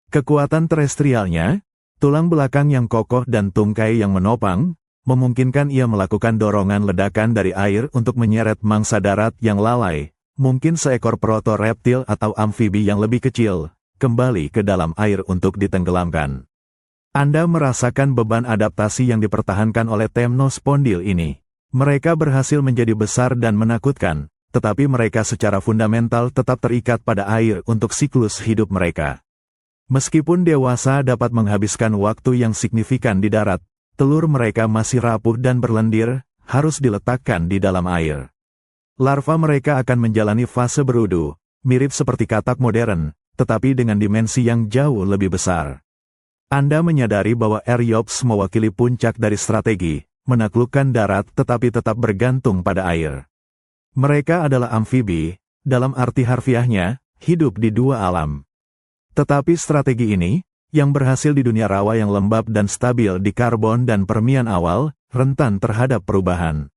Speaker 1: Kekuatan terestrialnya, tulang belakang yang kokoh dan tungkai yang menopang, memungkinkan ia melakukan dorongan ledakan dari air untuk menyeret mangsa darat yang lalai, mungkin seekor proto-reptil atau amfibi yang lebih kecil, kembali ke dalam air untuk ditenggelamkan. Anda merasakan beban adaptasi yang dipertahankan oleh Temnospondil ini. Mereka berhasil menjadi besar dan menakutkan, tetapi mereka secara fundamental tetap terikat pada air untuk siklus hidup mereka. Meskipun dewasa dapat menghabiskan waktu yang signifikan di darat, telur mereka masih rapuh dan berlendir, harus diletakkan di dalam air. Larva mereka akan menjalani fase berudu, mirip seperti katak modern, tetapi dengan dimensi yang jauh lebih besar. Anda menyadari bahwa Eryops mewakili puncak dari strategi, menaklukkan darat tetapi tetap bergantung pada air. Mereka adalah amfibi, dalam arti harfiahnya, hidup di 2 alam. Tetapi strategi ini, yang berhasil di dunia rawa yang lembab dan stabil di karbon dan Permian awal, rentan terhadap perubahan.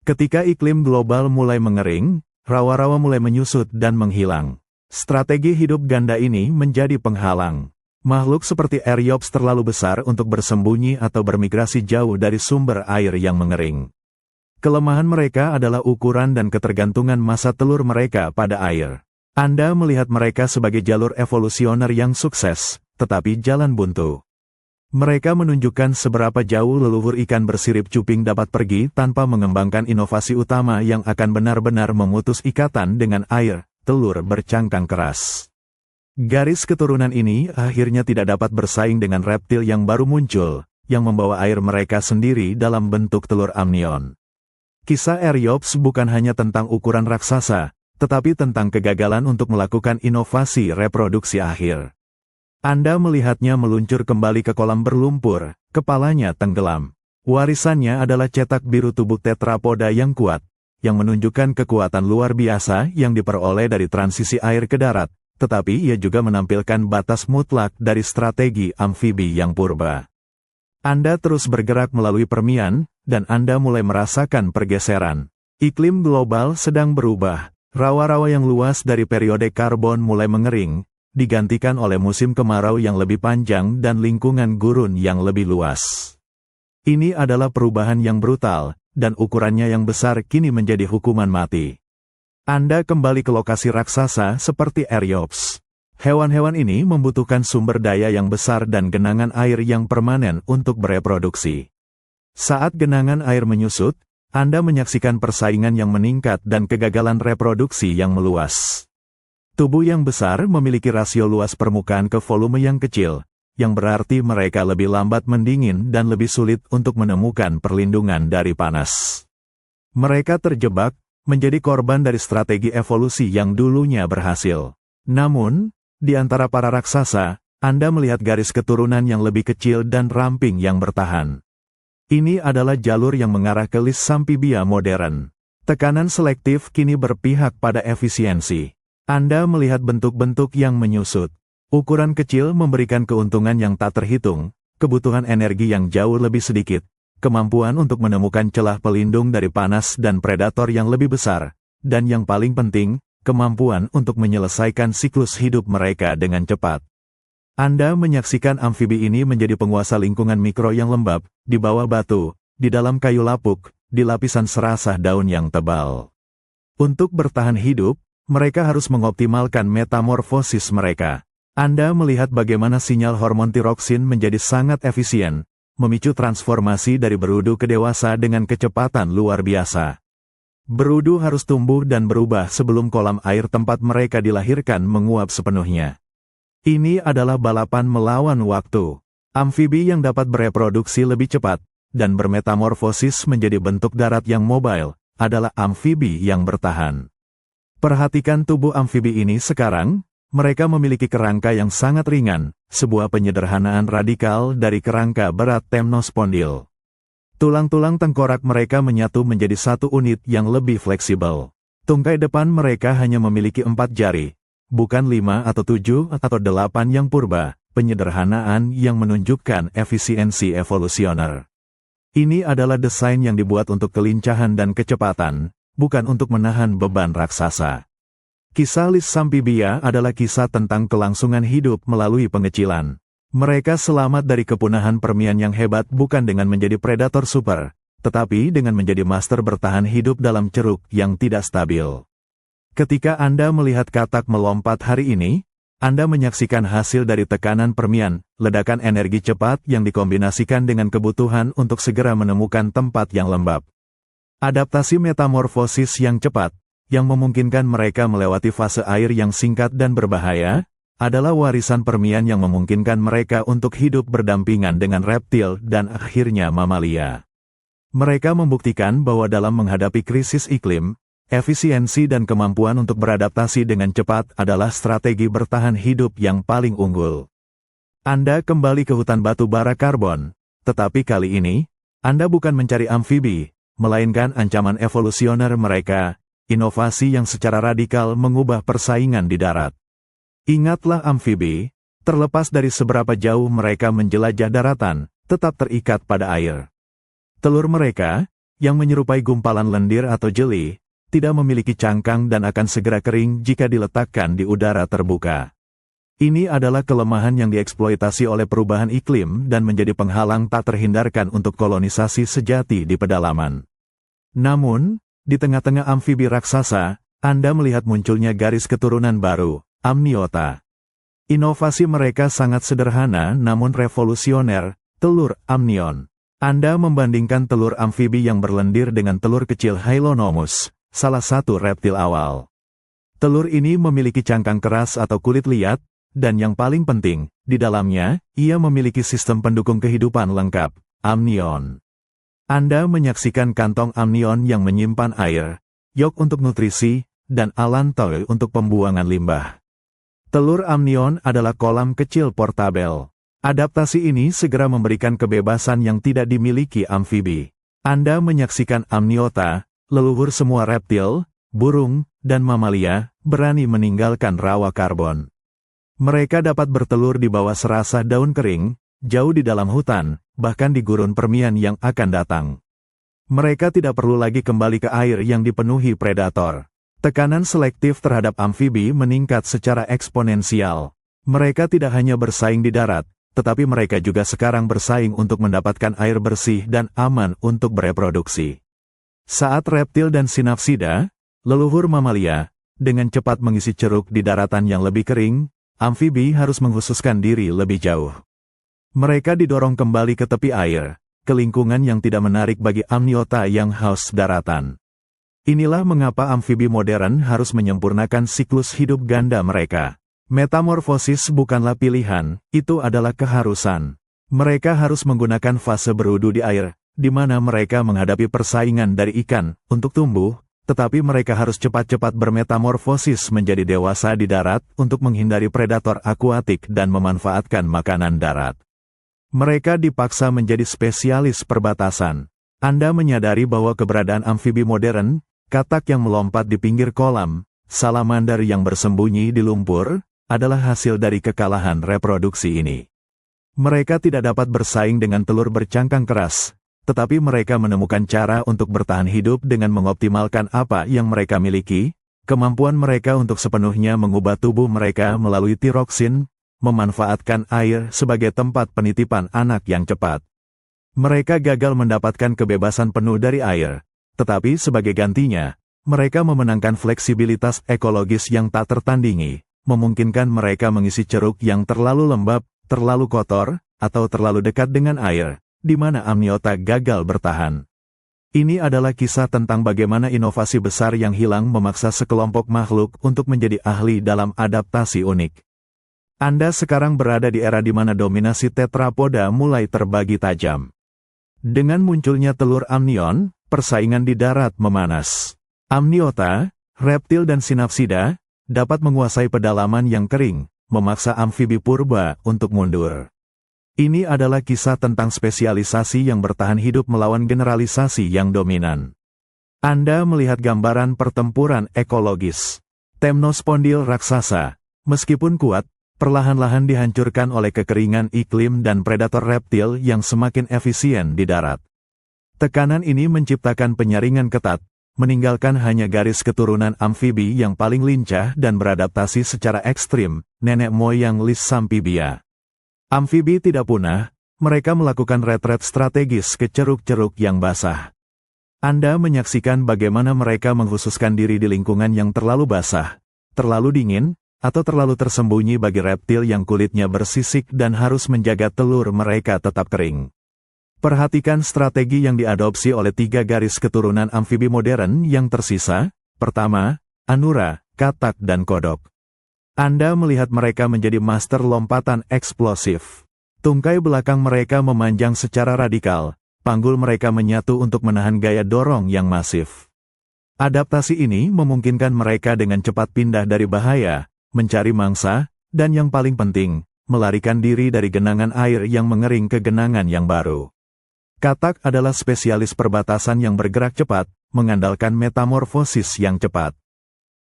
Speaker 1: Ketika iklim global mulai mengering, rawa-rawa mulai menyusut dan menghilang. Strategi hidup ganda ini menjadi penghalang. Makhluk seperti Eryops terlalu besar untuk bersembunyi atau bermigrasi jauh dari sumber air yang mengering. Kelemahan mereka adalah ukuran dan ketergantungan massa telur mereka pada air. Anda melihat mereka sebagai jalur evolusioner yang sukses, tetapi jalan buntu. Mereka menunjukkan seberapa jauh leluhur ikan bersirip cuping dapat pergi tanpa mengembangkan inovasi utama yang akan benar-benar memutus ikatan dengan air, telur bercangkang keras. Garis keturunan ini akhirnya tidak dapat bersaing dengan reptil yang baru muncul, yang membawa air mereka sendiri dalam bentuk telur amnion. Kisah Eryops bukan hanya tentang ukuran raksasa, tetapi tentang kegagalan untuk melakukan inovasi reproduksi akhir. Anda melihatnya meluncur kembali ke kolam berlumpur, kepalanya tenggelam. Warisannya adalah cetak biru tubuh tetrapoda yang kuat, yang menunjukkan kekuatan luar biasa yang diperoleh dari transisi air ke darat. Tetapi ia juga menampilkan batas mutlak dari strategi amfibi yang purba. Anda terus bergerak melalui Permian, dan Anda mulai merasakan pergeseran. Iklim global sedang berubah, rawa-rawa yang luas dari periode karbon mulai mengering, digantikan oleh musim kemarau yang lebih panjang dan lingkungan gurun yang lebih luas. Ini adalah perubahan yang brutal, dan ukurannya yang besar kini menjadi hukuman mati. Anda kembali ke lokasi raksasa seperti Eryops. Hewan-hewan ini membutuhkan sumber daya yang besar dan genangan air yang permanen untuk bereproduksi. Saat genangan air menyusut, Anda menyaksikan persaingan yang meningkat dan kegagalan reproduksi yang meluas. Tubuh yang besar memiliki rasio luas permukaan ke volume yang kecil, yang berarti mereka lebih lambat mendingin dan lebih sulit untuk menemukan perlindungan dari panas. Mereka terjebak, menjadi korban dari strategi evolusi yang dulunya berhasil. Namun, di antara para raksasa, Anda melihat garis keturunan yang lebih kecil dan ramping yang bertahan. Ini adalah jalur yang mengarah ke Lysampibia modern. Tekanan selektif kini berpihak pada efisiensi. Anda melihat bentuk-bentuk yang menyusut. Ukuran kecil memberikan keuntungan yang tak terhitung, kebutuhan energi yang jauh lebih sedikit, kemampuan untuk menemukan celah pelindung dari panas dan predator yang lebih besar, dan yang paling penting, kemampuan untuk menyelesaikan siklus hidup mereka dengan cepat. Anda menyaksikan amfibi ini menjadi penguasa lingkungan mikro yang lembab, di bawah batu, di dalam kayu lapuk, di lapisan serasah daun yang tebal. Untuk bertahan hidup, mereka harus mengoptimalkan metamorfosis mereka. Anda melihat bagaimana sinyal hormon tiroksin menjadi sangat efisien, memicu transformasi dari berudu ke dewasa dengan kecepatan luar biasa. Berudu harus tumbuh dan berubah sebelum kolam air tempat mereka dilahirkan menguap sepenuhnya. Ini adalah balapan melawan waktu. Amfibi yang dapat bereproduksi lebih cepat dan bermetamorfosis menjadi bentuk darat yang mobile adalah amfibi yang bertahan. Perhatikan tubuh amfibi ini sekarang, mereka memiliki kerangka yang sangat ringan, sebuah penyederhanaan radikal dari kerangka berat temnospondil. Tulang-tulang tengkorak mereka menyatu menjadi satu unit yang lebih fleksibel. Tungkai depan mereka hanya memiliki 4 jari, bukan 5 atau 7 atau 8 yang purba, penyederhanaan yang menunjukkan efisiensi evolusioner. Ini adalah desain yang dibuat untuk kelincahan dan kecepatan, bukan untuk menahan beban raksasa. Kisah Lissamphibia adalah kisah tentang kelangsungan hidup melalui pengecilan. Mereka selamat dari kepunahan permian yang hebat bukan dengan menjadi predator super, tetapi dengan menjadi master bertahan hidup dalam ceruk yang tidak stabil. Ketika Anda melihat katak melompat hari ini, Anda menyaksikan hasil dari tekanan permian, ledakan energi cepat yang dikombinasikan dengan kebutuhan untuk segera menemukan tempat yang lembab. Adaptasi metamorfosis yang cepat, yang memungkinkan mereka melewati fase air yang singkat dan berbahaya, adalah warisan permian yang memungkinkan mereka untuk hidup berdampingan dengan reptil dan akhirnya mamalia. Mereka membuktikan bahwa dalam menghadapi krisis iklim, efisiensi dan kemampuan untuk beradaptasi dengan cepat adalah strategi bertahan hidup yang paling unggul. Anda kembali ke hutan batu bara karbon, tetapi kali ini, Anda bukan mencari amfibi, melainkan ancaman evolusioner mereka, inovasi yang secara radikal mengubah persaingan di darat. Ingatlah amfibi, terlepas dari seberapa jauh mereka menjelajah daratan, tetap terikat pada air. Telur mereka, yang menyerupai gumpalan lendir atau jeli, tidak memiliki cangkang dan akan segera kering jika diletakkan di udara terbuka. Ini adalah kelemahan yang dieksploitasi oleh perubahan iklim dan menjadi penghalang tak terhindarkan untuk kolonisasi sejati di pedalaman. Namun, di tengah-tengah amfibi raksasa, Anda melihat munculnya garis keturunan baru, amniota. Inovasi mereka sangat sederhana namun revolusioner, telur amnion. Anda membandingkan telur amfibi yang berlendir dengan telur kecil Hylonomus, salah satu reptil awal. Telur ini memiliki cangkang keras atau kulit liat, dan yang paling penting, di dalamnya, ia memiliki sistem pendukung kehidupan lengkap, amnion. Anda menyaksikan kantong amnion yang menyimpan air, yok untuk nutrisi, dan allantoy untuk pembuangan limbah. Telur amnion adalah kolam kecil portabel. Adaptasi ini segera memberikan kebebasan yang tidak dimiliki amfibi. Anda menyaksikan amniota, leluhur semua reptil, burung, dan mamalia, berani meninggalkan rawa karbon. Mereka dapat bertelur di bawah serasa daun kering, jauh di dalam hutan, bahkan di gurun permian yang akan datang. Mereka tidak perlu lagi kembali ke air yang dipenuhi predator. Tekanan selektif terhadap amfibi meningkat secara eksponensial. Mereka tidak hanya bersaing di darat, tetapi mereka juga sekarang bersaing untuk mendapatkan air bersih dan aman untuk bereproduksi. Saat reptil dan sinapsida, leluhur mamalia, dengan cepat mengisi ceruk di daratan yang lebih kering, amfibi harus mengkhususkan diri lebih jauh. Mereka didorong kembali ke tepi air, ke lingkungan yang tidak menarik bagi amniota yang haus daratan. Inilah mengapa amfibi modern harus menyempurnakan siklus hidup ganda mereka. Metamorfosis bukanlah pilihan, itu adalah keharusan. Mereka harus menggunakan fase berwudu di air, di mana mereka menghadapi persaingan dari ikan untuk tumbuh, tetapi mereka harus cepat-cepat bermetamorfosis menjadi dewasa di darat untuk menghindari predator akuatik dan memanfaatkan makanan darat. Mereka dipaksa menjadi spesialis perbatasan. Anda menyadari bahwa keberadaan amfibi modern, katak yang melompat di pinggir kolam, salamander yang bersembunyi di lumpur, adalah hasil dari kekalahan reproduksi ini. Mereka tidak dapat bersaing dengan telur bercangkang keras, tetapi mereka menemukan cara untuk bertahan hidup dengan mengoptimalkan apa yang mereka miliki, kemampuan mereka untuk sepenuhnya mengubah tubuh mereka melalui tiroksin, memanfaatkan air sebagai tempat penitipan anak yang cepat. Mereka gagal mendapatkan kebebasan penuh dari air, tetapi sebagai gantinya, mereka memenangkan fleksibilitas ekologis yang tak tertandingi, memungkinkan mereka mengisi ceruk yang terlalu lembab, terlalu kotor, atau terlalu dekat dengan air, di mana amniota gagal bertahan. Ini adalah kisah tentang bagaimana inovasi besar yang hilang memaksa sekelompok makhluk untuk menjadi ahli dalam adaptasi unik. Anda sekarang berada di era di mana dominasi tetrapoda mulai terbagi tajam. Dengan munculnya telur amnion, persaingan di darat memanas. Amniota, reptil dan sinapsida, dapat menguasai pedalaman yang kering, memaksa amfibi purba untuk mundur. Ini adalah kisah tentang spesialisasi yang bertahan hidup melawan generalisasi yang dominan. Anda melihat gambaran pertempuran ekologis. Temnospondil raksasa, meskipun kuat, perlahan-lahan dihancurkan oleh kekeringan iklim dan predator reptil yang semakin efisien di darat. Tekanan ini menciptakan penyaringan ketat, meninggalkan hanya garis keturunan amfibi yang paling lincah dan beradaptasi secara ekstrim, nenek moyang Lissamphibia. Amfibi tidak punah, mereka melakukan retret strategis ke ceruk-ceruk yang basah. Anda menyaksikan bagaimana mereka mengkhususkan diri di lingkungan yang terlalu basah, terlalu dingin, atau terlalu tersembunyi bagi reptil yang kulitnya bersisik dan harus menjaga telur mereka tetap kering. Perhatikan strategi yang diadopsi oleh 3 garis keturunan amfibi modern yang tersisa. Pertama, Anura, katak dan kodok. Anda melihat mereka menjadi master lompatan eksplosif. Tungkai belakang mereka memanjang secara radikal. Panggul mereka menyatu untuk menahan gaya dorong yang masif. Adaptasi ini memungkinkan mereka dengan cepat pindah dari bahaya, mencari mangsa, dan yang paling penting, melarikan diri dari genangan air yang mengering ke genangan yang baru. Katak adalah spesialis perbatasan yang bergerak cepat, mengandalkan metamorfosis yang cepat.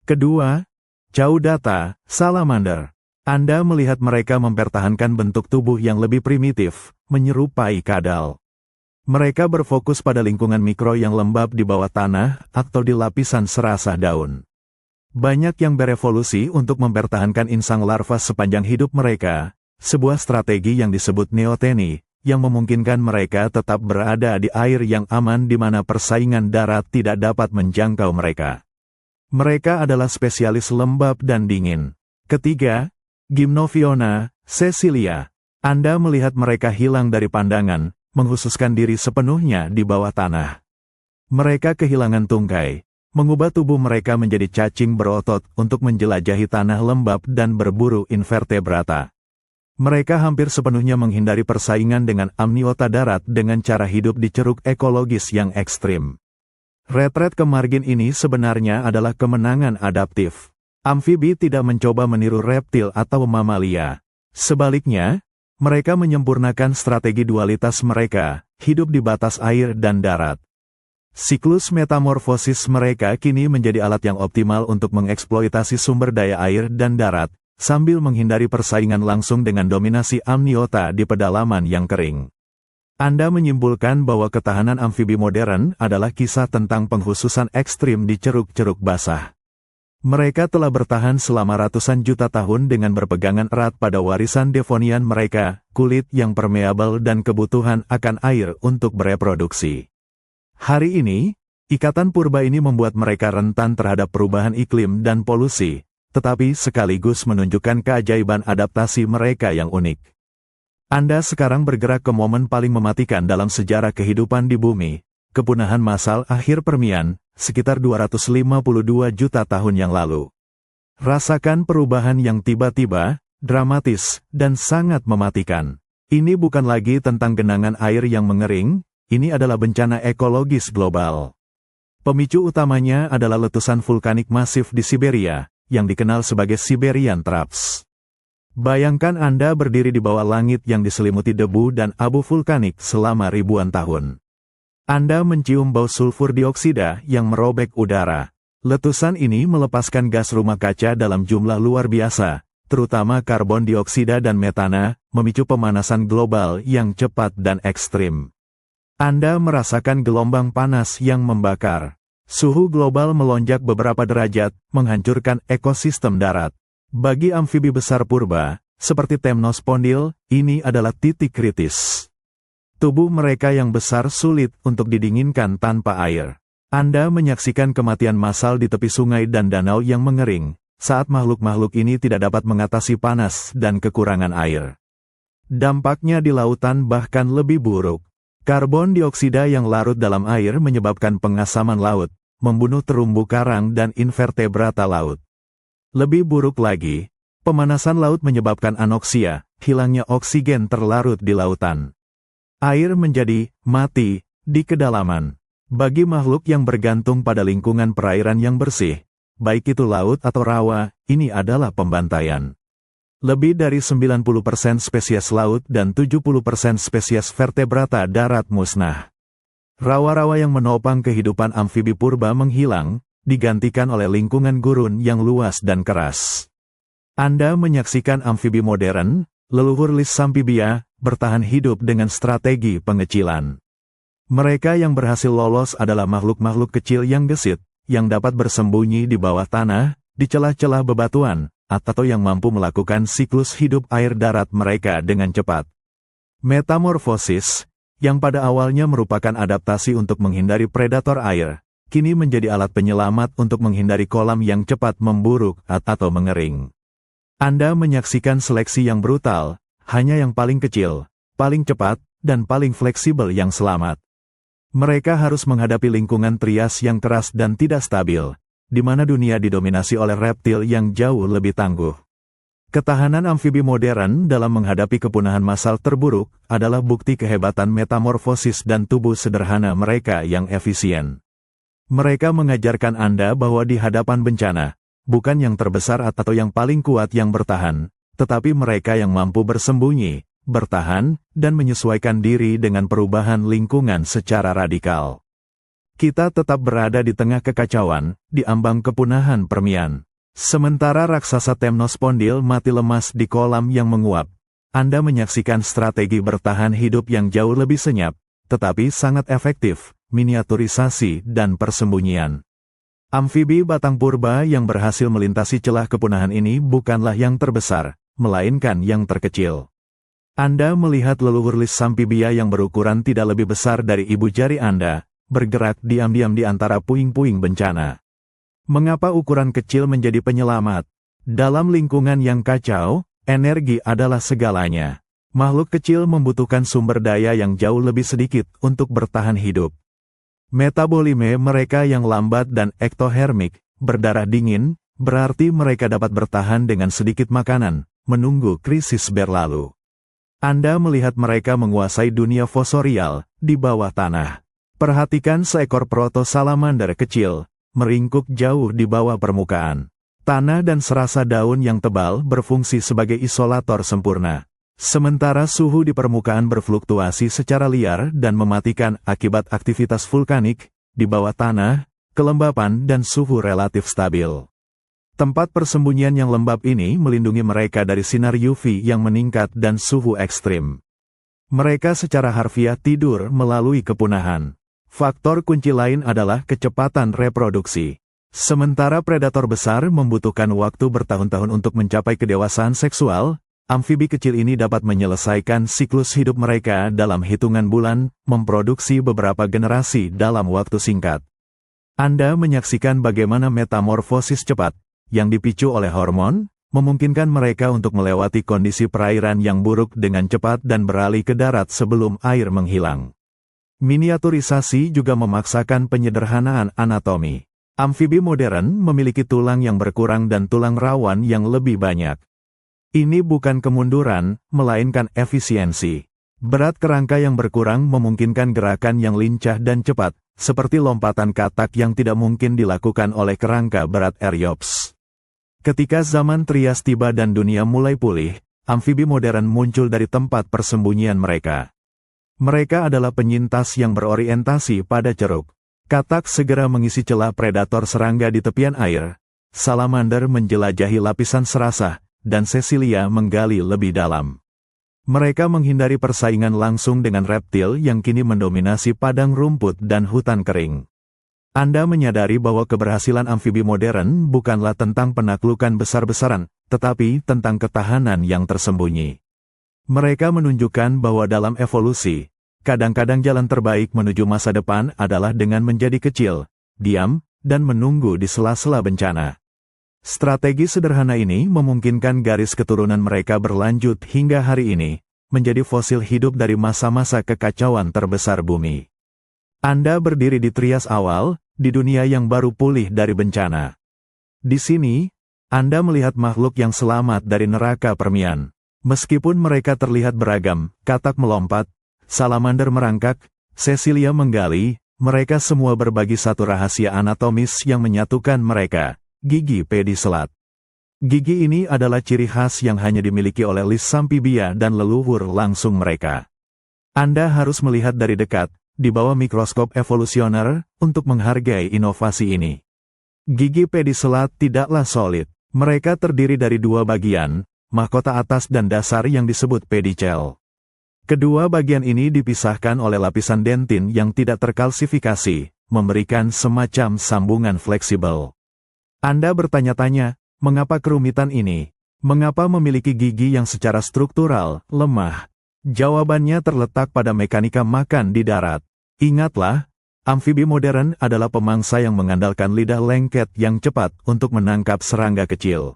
Speaker 1: Kedua, Caudata, salamander. Anda melihat mereka mempertahankan bentuk tubuh yang lebih primitif, menyerupai kadal. Mereka berfokus pada lingkungan mikro yang lembab di bawah tanah atau di lapisan serasah daun. Banyak yang berevolusi untuk mempertahankan insang larva sepanjang hidup mereka, sebuah strategi yang disebut neoteni, yang memungkinkan mereka tetap berada di air yang aman di mana persaingan darat tidak dapat menjangkau mereka. Mereka adalah spesialis lembab dan dingin. Ketiga, Gymnophiona, Cecilia. Anda melihat mereka hilang dari pandangan, menghususkan diri sepenuhnya di bawah tanah. Mereka kehilangan tungkai, mengubah tubuh mereka menjadi cacing berotot untuk menjelajahi tanah lembab dan berburu invertebrata. Mereka hampir sepenuhnya menghindari persaingan dengan amniota darat dengan cara hidup di ceruk ekologis yang ekstrim. Retret ke margin ini sebenarnya adalah kemenangan adaptif. Amfibi tidak mencoba meniru reptil atau mamalia. Sebaliknya, mereka menyempurnakan strategi dualitas mereka, hidup di batas air dan darat. Siklus metamorfosis mereka kini menjadi alat yang optimal untuk mengeksploitasi sumber daya air dan darat, sambil menghindari persaingan langsung dengan dominasi amniota di pedalaman yang kering. Anda menyimpulkan bahwa ketahanan amfibi modern adalah kisah tentang pengkhususan ekstrim di ceruk-ceruk basah. Mereka telah bertahan selama ratusan juta tahun dengan berpegangan erat pada warisan Devonian mereka, kulit yang permeabel dan kebutuhan akan air untuk bereproduksi. Hari ini, ikatan purba ini membuat mereka rentan terhadap perubahan iklim dan polusi, tetapi sekaligus menunjukkan keajaiban adaptasi mereka yang unik. Anda sekarang bergerak ke momen paling mematikan dalam sejarah kehidupan di bumi, kepunahan massal akhir Permian, sekitar 252 juta tahun yang lalu. Rasakan perubahan yang tiba-tiba, dramatis, dan sangat mematikan. Ini bukan lagi tentang genangan air yang mengering, ini adalah bencana ekologis global. Pemicu utamanya adalah letusan vulkanik masif di Siberia, yang dikenal sebagai Siberian Traps. Bayangkan Anda berdiri di bawah langit yang diselimuti debu dan abu vulkanik selama ribuan tahun. Anda mencium bau sulfur dioksida yang merobek udara. Letusan ini melepaskan gas rumah kaca dalam jumlah luar biasa, terutama karbon dioksida dan metana, memicu pemanasan global yang cepat dan ekstrim. Anda merasakan gelombang panas yang membakar. Suhu global melonjak beberapa derajat, menghancurkan ekosistem darat. Bagi amfibi besar purba, seperti Temnospondil, ini adalah titik kritis. Tubuh mereka yang besar sulit untuk didinginkan tanpa air. Anda menyaksikan kematian massal di tepi sungai dan danau yang mengering, saat makhluk-makhluk ini tidak dapat mengatasi panas dan kekurangan air. Dampaknya di lautan bahkan lebih buruk. Karbon dioksida yang larut dalam air menyebabkan pengasaman laut, membunuh terumbu karang dan invertebrata laut. Lebih buruk lagi, Pemanasan laut menyebabkan anoksia, hilangnya oksigen terlarut di lautan. Air menjadi mati di kedalaman. Bagi makhluk yang bergantung pada lingkungan perairan yang bersih, baik itu laut atau rawa, ini adalah pembantaian. Lebih dari 90% spesies laut dan 70% spesies vertebrata darat musnah. Rawa-rawa yang menopang kehidupan amfibi purba menghilang, digantikan oleh lingkungan gurun yang luas dan keras. Anda menyaksikan amfibi modern, leluhur Lissamphibia, bertahan hidup dengan strategi pengecilan. Mereka yang berhasil lolos adalah makhluk-makhluk kecil yang gesit, yang dapat bersembunyi di bawah tanah, di celah-celah bebatuan, atau yang mampu melakukan siklus hidup air darat mereka dengan cepat. Metamorfosis, yang pada awalnya merupakan adaptasi untuk menghindari predator air, kini menjadi alat penyelamat untuk menghindari kolam yang cepat memburuk atau mengering. Anda menyaksikan seleksi yang brutal, hanya yang paling kecil, paling cepat, dan paling fleksibel yang selamat. Mereka harus menghadapi lingkungan trias yang keras dan tidak stabil, di mana dunia didominasi oleh reptil yang jauh lebih tangguh. Ketahanan amfibi modern dalam menghadapi kepunahan massal terburuk adalah bukti kehebatan metamorfosis dan tubuh sederhana mereka yang efisien. Mereka mengajarkan Anda bahwa di hadapan bencana, bukan yang terbesar atau yang paling kuat yang bertahan, tetapi mereka yang mampu bersembunyi, bertahan, dan menyesuaikan diri dengan perubahan lingkungan secara radikal. Kita tetap berada di tengah kekacauan, di ambang kepunahan Permian. Sementara raksasa Temnospondil mati lemas di kolam yang menguap, Anda menyaksikan strategi bertahan hidup yang jauh lebih senyap, tetapi sangat efektif, miniaturisasi dan persembunyian. Amfibi batang purba yang berhasil melintasi celah kepunahan ini bukanlah yang terbesar, melainkan yang terkecil. Anda melihat leluhur Lissamphibia yang berukuran tidak lebih besar dari ibu jari Anda, bergerak diam-diam di antara puing-puing bencana. Mengapa ukuran kecil menjadi penyelamat? Dalam lingkungan yang kacau, energi adalah segalanya. Makhluk kecil membutuhkan sumber daya yang jauh lebih sedikit untuk bertahan hidup. Metabolisme mereka yang lambat dan ektohermik, berdarah dingin, berarti mereka dapat bertahan dengan sedikit makanan, menunggu krisis berlalu. Anda melihat mereka menguasai dunia fosorial, di bawah tanah. Perhatikan seekor proto-salamander kecil, meringkuk jauh di bawah permukaan. Tanah dan serasa daun yang tebal berfungsi sebagai isolator sempurna. Sementara suhu di permukaan berfluktuasi secara liar dan mematikan akibat aktivitas vulkanik, di bawah tanah, kelembapan dan suhu relatif stabil. Tempat persembunyian yang lembab ini melindungi mereka dari sinar UV yang meningkat dan suhu ekstrim. Mereka secara harfiah tidur melalui kepunahan. Faktor kunci lain adalah kecepatan reproduksi. Sementara predator besar membutuhkan waktu bertahun-tahun untuk mencapai kedewasaan seksual, amfibi kecil ini dapat menyelesaikan siklus hidup mereka dalam hitungan bulan, memproduksi beberapa generasi dalam waktu singkat. Anda menyaksikan bagaimana metamorfosis cepat, yang dipicu oleh hormon, memungkinkan mereka untuk melewati kondisi perairan yang buruk dengan cepat dan beralih ke darat sebelum air menghilang. Miniaturisasi juga memaksakan penyederhanaan anatomi. Amfibi modern memiliki tulang yang berkurang dan tulang rawan yang lebih banyak. Ini bukan kemunduran, melainkan efisiensi. Berat kerangka yang berkurang memungkinkan gerakan yang lincah dan cepat, seperti lompatan katak yang tidak mungkin dilakukan oleh kerangka berat Eryops. Ketika zaman Trias tiba dan dunia mulai pulih, amfibi modern muncul dari tempat persembunyian mereka. Mereka adalah penyintas yang berorientasi pada ceruk. Katak segera mengisi celah predator serangga di tepian air. Salamander menjelajahi lapisan serasah, dan Cecilia menggali lebih dalam. Mereka menghindari persaingan langsung dengan reptil yang kini mendominasi padang rumput dan hutan kering. Anda menyadari bahwa keberhasilan amfibi modern bukanlah tentang penaklukan besar-besaran, tetapi tentang ketahanan yang tersembunyi. Mereka menunjukkan bahwa dalam evolusi, kadang-kadang jalan terbaik menuju masa depan adalah dengan menjadi kecil, diam, dan menunggu di sela-sela bencana. Strategi sederhana ini memungkinkan garis keturunan mereka berlanjut hingga hari ini, menjadi fosil hidup dari masa-masa kekacauan terbesar bumi. Anda berdiri di Trias awal, di dunia yang baru pulih dari bencana. Di sini, Anda melihat makhluk yang selamat dari neraka permian. Meskipun mereka terlihat beragam, katak melompat, salamander merangkak, Cecilia menggali, mereka semua berbagi satu rahasia anatomis yang menyatukan mereka, gigi pedicelat. Gigi ini adalah ciri khas yang hanya dimiliki oleh Lissamphibia dan leluhur langsung mereka. Anda harus melihat dari dekat, di bawah mikroskop evolusioner, untuk menghargai inovasi ini. Gigi pedicelat tidaklah solid. Mereka terdiri dari dua bagian, mahkota atas dan dasar yang disebut pedicel. Kedua bagian ini dipisahkan oleh lapisan dentin yang tidak terkalsifikasi, memberikan semacam sambungan fleksibel. Anda bertanya-tanya, mengapa kerumitan ini? Mengapa memiliki gigi yang secara struktural lemah? Jawabannya terletak pada mekanika makan di darat. Ingatlah, amfibi modern adalah pemangsa yang mengandalkan lidah lengket yang cepat untuk menangkap serangga kecil.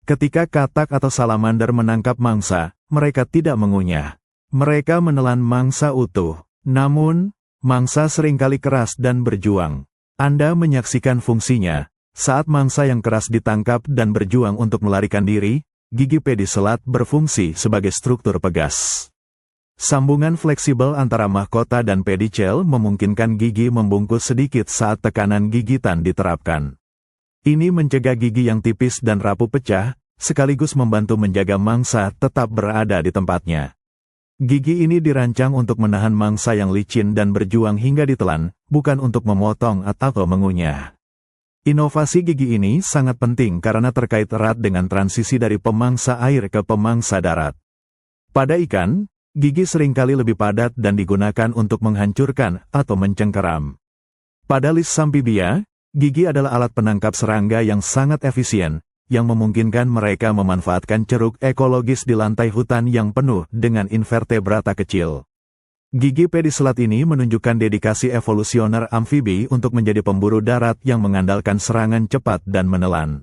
Speaker 1: Ketika katak atau salamander menangkap mangsa, mereka tidak mengunyah. Mereka menelan mangsa utuh. Namun, mangsa seringkali keras dan berjuang. Anda menyaksikan fungsinya. Saat mangsa yang keras ditangkap dan berjuang untuk melarikan diri, gigi pedicelat berfungsi sebagai struktur pegas. Sambungan fleksibel antara mahkota dan pedicel memungkinkan gigi membungkus sedikit saat tekanan gigitan diterapkan. Ini mencegah gigi yang tipis dan rapuh pecah, sekaligus membantu menjaga mangsa tetap berada di tempatnya. Gigi ini dirancang untuk menahan mangsa yang licin dan berjuang hingga ditelan, bukan untuk memotong atau mengunyah. Inovasi gigi ini sangat penting karena terkait erat dengan transisi dari pemangsa air ke pemangsa darat. Pada ikan, gigi seringkali lebih padat dan digunakan untuk menghancurkan atau mencengkeram. Pada Lissamphibia, gigi adalah alat penangkap serangga yang sangat efisien, yang memungkinkan mereka memanfaatkan ceruk ekologis di lantai hutan yang penuh dengan invertebrata kecil. Gigi pedicelat ini menunjukkan dedikasi evolusioner amfibi untuk menjadi pemburu darat yang mengandalkan serangan cepat dan menelan.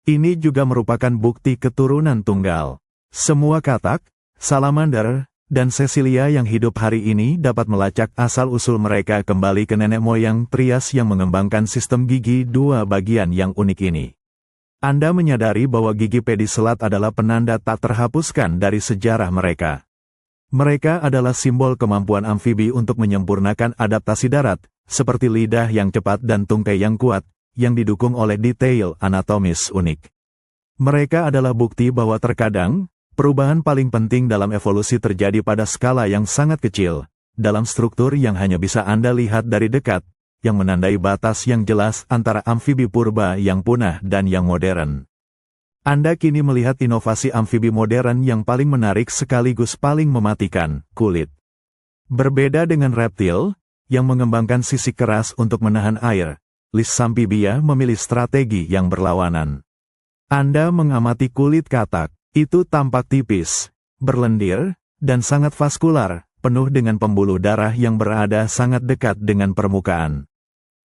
Speaker 1: Ini juga merupakan bukti keturunan tunggal. Semua katak, salamander, dan Cecilia yang hidup hari ini dapat melacak asal-usul mereka kembali ke nenek moyang Trias yang mengembangkan sistem gigi dua bagian yang unik ini. Anda menyadari bahwa gigi pedicelat adalah penanda tak terhapuskan dari sejarah mereka. Mereka adalah simbol kemampuan amfibi untuk menyempurnakan adaptasi darat, seperti lidah yang cepat dan tungkai yang kuat, yang didukung oleh detail anatomis unik. Mereka adalah bukti bahwa terkadang, perubahan paling penting dalam evolusi terjadi pada skala yang sangat kecil, dalam struktur yang hanya bisa Anda lihat dari dekat, yang menandai batas yang jelas antara amfibi purba yang punah dan yang modern. Anda kini melihat inovasi amfibi modern yang paling menarik sekaligus paling mematikan, kulit. Berbeda dengan reptil, yang mengembangkan sisik keras untuk menahan air, Lissamphibia memilih strategi yang berlawanan. Anda mengamati kulit katak. Itu tampak tipis, berlendir, dan sangat vaskular, penuh dengan pembuluh darah yang berada sangat dekat dengan permukaan.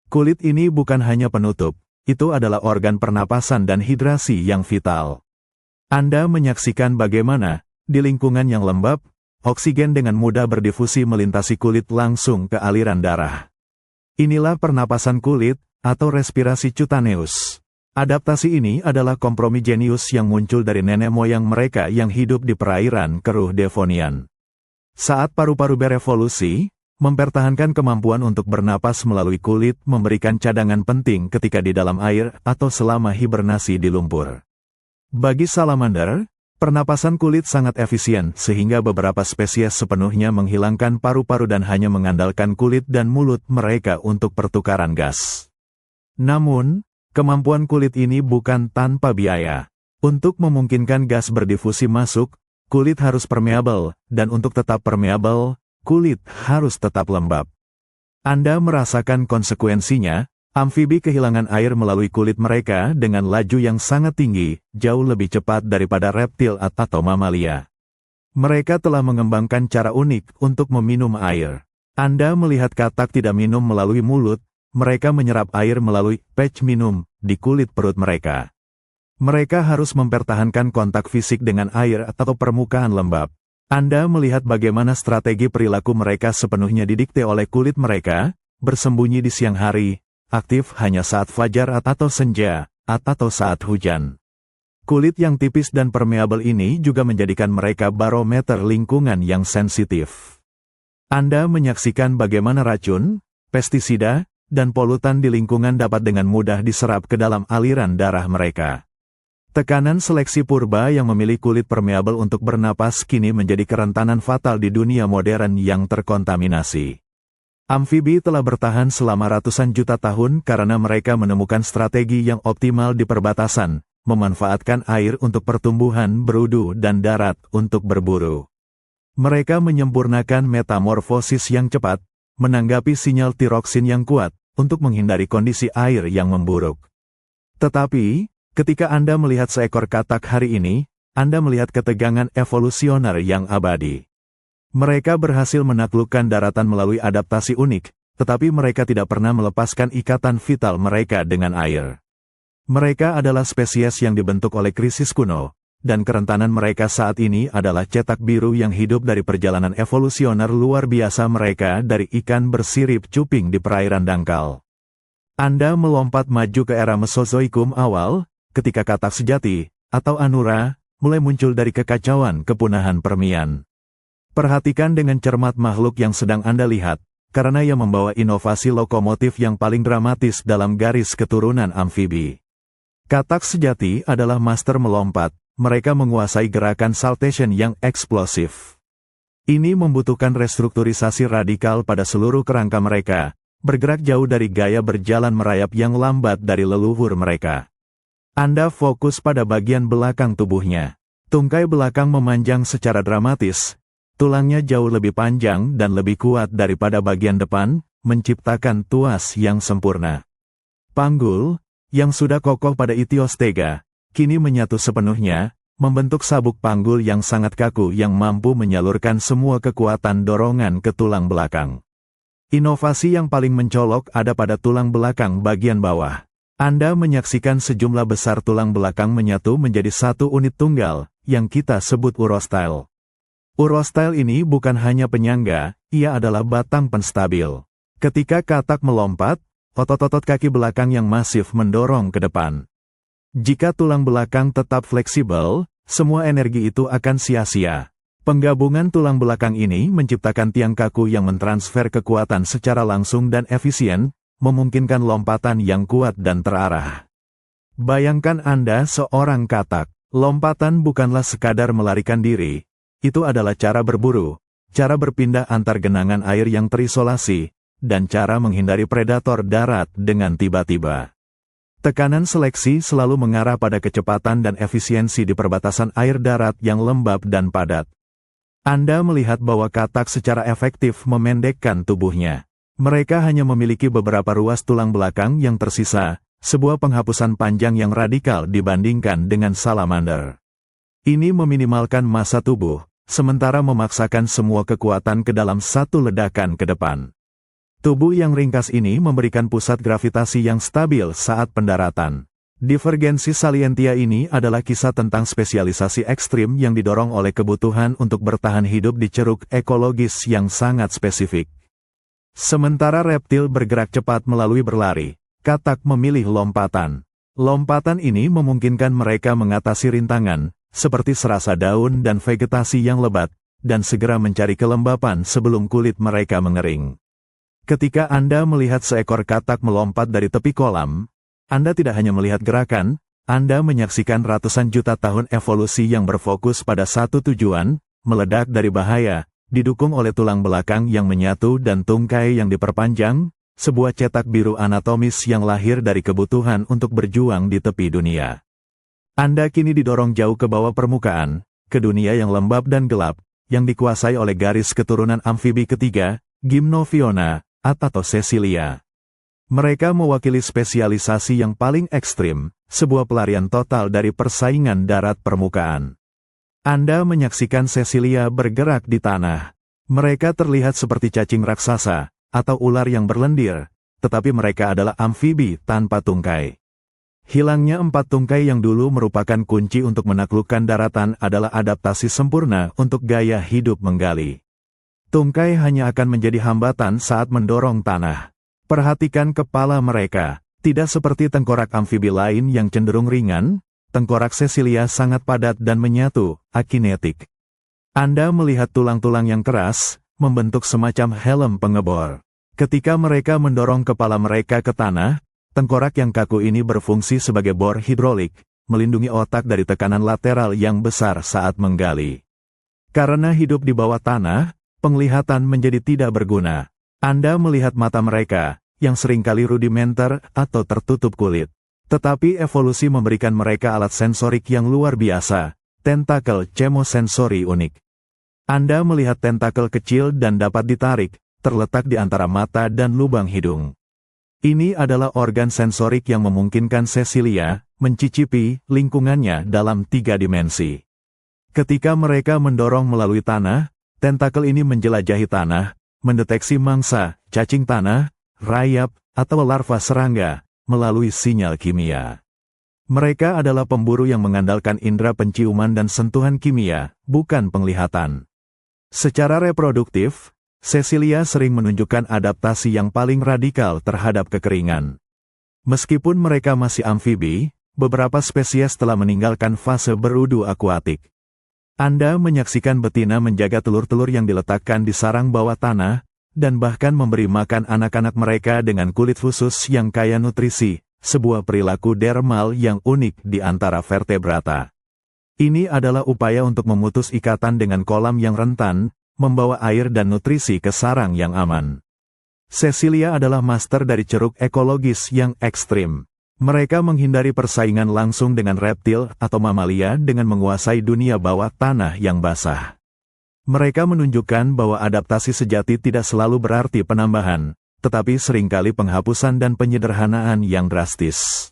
Speaker 1: Kulit ini bukan hanya penutup, itu adalah organ pernapasan dan hidrasi yang vital. Anda menyaksikan bagaimana, di lingkungan yang lembab, oksigen dengan mudah berdifusi melintasi kulit langsung ke aliran darah. Inilah pernapasan kulit, atau respirasi cutaneus. Adaptasi ini adalah kompromi jenius yang muncul dari nenek moyang mereka yang hidup di perairan keruh Devonian. Saat paru-paru berevolusi, mempertahankan kemampuan untuk bernapas melalui kulit memberikan cadangan penting ketika di dalam air atau selama hibernasi di lumpur. Bagi salamander, pernapasan kulit sangat efisien sehingga beberapa spesies sepenuhnya menghilangkan paru-paru dan hanya mengandalkan kulit dan mulut mereka untuk pertukaran gas. Namun, kemampuan kulit ini bukan tanpa biaya. Untuk memungkinkan gas berdifusi masuk, kulit harus permeabel, dan untuk tetap permeabel, kulit harus tetap lembab. Anda merasakan konsekuensinya, amfibi kehilangan air melalui kulit mereka dengan laju yang sangat tinggi, jauh lebih cepat daripada reptil atau mamalia. Mereka telah mengembangkan cara unik untuk meminum air. Anda melihat katak tidak minum melalui mulut, mereka menyerap air melalui patch minum di kulit perut mereka. Mereka harus mempertahankan kontak fisik dengan air atau permukaan lembab. Anda melihat bagaimana strategi perilaku mereka sepenuhnya didikte oleh kulit mereka, bersembunyi di siang hari, aktif hanya saat fajar atau senja, atau saat hujan. Kulit yang tipis dan permeabel ini juga menjadikan mereka barometer lingkungan yang sensitif. Anda menyaksikan bagaimana racun, pestisida, dan polutan di lingkungan dapat dengan mudah diserap ke dalam aliran darah mereka. Tekanan seleksi purba yang memilih kulit permeabel untuk bernapas kini menjadi kerentanan fatal di dunia modern yang terkontaminasi. Amfibi telah bertahan selama ratusan juta tahun karena mereka menemukan strategi yang optimal di perbatasan, memanfaatkan air untuk pertumbuhan, berudu, dan darat untuk berburu. Mereka menyempurnakan metamorfosis yang cepat, menanggapi sinyal tiroksin yang kuat, untuk menghindari kondisi air yang memburuk. Tetapi, ketika Anda melihat seekor katak hari ini, Anda melihat ketegangan evolusioner yang abadi. Mereka berhasil menaklukkan daratan melalui adaptasi unik, tetapi mereka tidak pernah melepaskan ikatan vital mereka dengan air. Mereka adalah spesies yang dibentuk oleh krisis kuno, dan kerentanan mereka saat ini adalah cetak biru yang hidup dari perjalanan evolusioner luar biasa mereka dari ikan bersirip cuping di perairan dangkal. Anda melompat maju ke era Mesozoikum awal, ketika katak sejati, atau Anura, mulai muncul dari kekacauan kepunahan Permian. Perhatikan dengan cermat makhluk yang sedang Anda lihat, karena ia membawa inovasi lokomotif yang paling dramatis dalam garis keturunan amfibi. Katak sejati adalah master melompat, mereka menguasai gerakan saltation yang eksplosif. Ini membutuhkan restrukturisasi radikal pada seluruh kerangka mereka, bergerak jauh dari gaya berjalan merayap yang lambat dari leluhur mereka. Anda fokus pada bagian belakang tubuhnya. Tungkai belakang memanjang secara dramatis, tulangnya jauh lebih panjang dan lebih kuat daripada bagian depan, menciptakan tuas yang sempurna. Panggul, yang sudah kokoh pada Itiostega, kini menyatu sepenuhnya, membentuk sabuk panggul yang sangat kaku yang mampu menyalurkan semua kekuatan dorongan ke tulang belakang. Inovasi yang paling mencolok ada pada tulang belakang bagian bawah. Anda menyaksikan sejumlah besar tulang belakang menyatu menjadi satu unit tunggal, yang kita sebut urostyle. Urostyle ini bukan hanya penyangga, ia adalah batang penstabil. Ketika katak melompat, otot-otot kaki belakang yang masif mendorong ke depan. Jika tulang belakang tetap fleksibel, semua energi itu akan sia-sia. Penggabungan tulang belakang ini menciptakan tiang kaku yang mentransfer kekuatan secara langsung dan efisien, memungkinkan lompatan yang kuat dan terarah. Bayangkan Anda seorang katak, lompatan bukanlah sekadar melarikan diri. Itu adalah cara berburu, cara berpindah antar genangan air yang terisolasi, dan cara menghindari predator darat dengan tiba-tiba. Tekanan seleksi selalu mengarah pada kecepatan dan efisiensi di perbatasan air darat yang lembab dan padat. Anda melihat bahwa katak secara efektif memendekkan tubuhnya. Mereka hanya memiliki beberapa ruas tulang belakang yang tersisa, sebuah penghapusan panjang yang radikal dibandingkan dengan salamander. Ini meminimalkan massa tubuh, sementara memaksakan semua kekuatan ke dalam satu ledakan ke depan. Tubuh yang ringkas ini memberikan pusat gravitasi yang stabil saat pendaratan. Divergensi salientia ini adalah kisah tentang spesialisasi ekstrim yang didorong oleh kebutuhan untuk bertahan hidup di ceruk ekologis yang sangat spesifik. Sementara reptil bergerak cepat melalui berlari, katak memilih lompatan. Lompatan ini memungkinkan mereka mengatasi rintangan, seperti serasa daun dan vegetasi yang lebat, dan segera mencari kelembapan sebelum kulit mereka mengering. Ketika Anda melihat seekor katak melompat dari tepi kolam, Anda tidak hanya melihat gerakan, Anda menyaksikan ratusan juta tahun evolusi yang berfokus pada satu tujuan, meledak dari bahaya, didukung oleh tulang belakang yang menyatu dan tungkai yang diperpanjang, sebuah cetak biru anatomis yang lahir dari kebutuhan untuk berjuang di tepi dunia. Anda kini didorong jauh ke bawah permukaan, ke dunia yang lembab dan gelap, yang dikuasai oleh garis keturunan amfibi ketiga, Gymnophiona, atau Cecilia. Mereka mewakili spesialisasi yang paling ekstrim, sebuah pelarian total dari persaingan darat permukaan. Anda menyaksikan Cecilia bergerak di tanah. Mereka terlihat seperti cacing raksasa, atau ular yang berlendir, tetapi mereka adalah amfibi tanpa tungkai. Hilangnya 4 tungkai yang dulu merupakan kunci untuk menaklukkan daratan adalah adaptasi sempurna untuk gaya hidup menggali. Tungkai hanya akan menjadi hambatan saat mendorong tanah. Perhatikan kepala mereka, tidak seperti tengkorak amfibi lain yang cenderung ringan, tengkorak Cecilia sangat padat dan menyatu, akinetik. Anda melihat tulang-tulang yang keras, membentuk semacam helm pengebor. Ketika mereka mendorong kepala mereka ke tanah, tengkorak yang kaku ini berfungsi sebagai bor hidrolik, melindungi otak dari tekanan lateral yang besar saat menggali. Karena hidup di bawah tanah, penglihatan menjadi tidak berguna. Anda melihat mata mereka, yang seringkali rudimenter atau tertutup kulit. Tetapi evolusi memberikan mereka alat sensorik yang luar biasa, tentakel chemosensori unik. Anda melihat tentakel kecil dan dapat ditarik, terletak di antara mata dan lubang hidung. Ini adalah organ sensorik yang memungkinkan Cecilia mencicipi lingkungannya dalam 3 dimensi. Ketika mereka mendorong melalui tanah, tentakel ini menjelajahi tanah, mendeteksi mangsa, cacing tanah, rayap, atau larva serangga, melalui sinyal kimia. Mereka adalah pemburu yang mengandalkan indera penciuman dan sentuhan kimia, bukan penglihatan. Secara reproduktif, Cecilia sering menunjukkan adaptasi yang paling radikal terhadap kekeringan. Meskipun mereka masih amfibi, beberapa spesies telah meninggalkan fase berudu akuatik. Anda menyaksikan betina menjaga telur-telur yang diletakkan di sarang bawah tanah, dan bahkan memberi makan anak-anak mereka dengan kulit khusus yang kaya nutrisi, sebuah perilaku dermal yang unik di antara vertebrata. Ini adalah upaya untuk memutus ikatan dengan kolam yang rentan, membawa air dan nutrisi ke sarang yang aman. Cecilia adalah master dari ceruk ekologis yang ekstrim. Mereka menghindari persaingan langsung dengan reptil atau mamalia dengan menguasai dunia bawah tanah yang basah. Mereka menunjukkan bahwa adaptasi sejati tidak selalu berarti penambahan, tetapi seringkali penghapusan dan penyederhanaan yang drastis.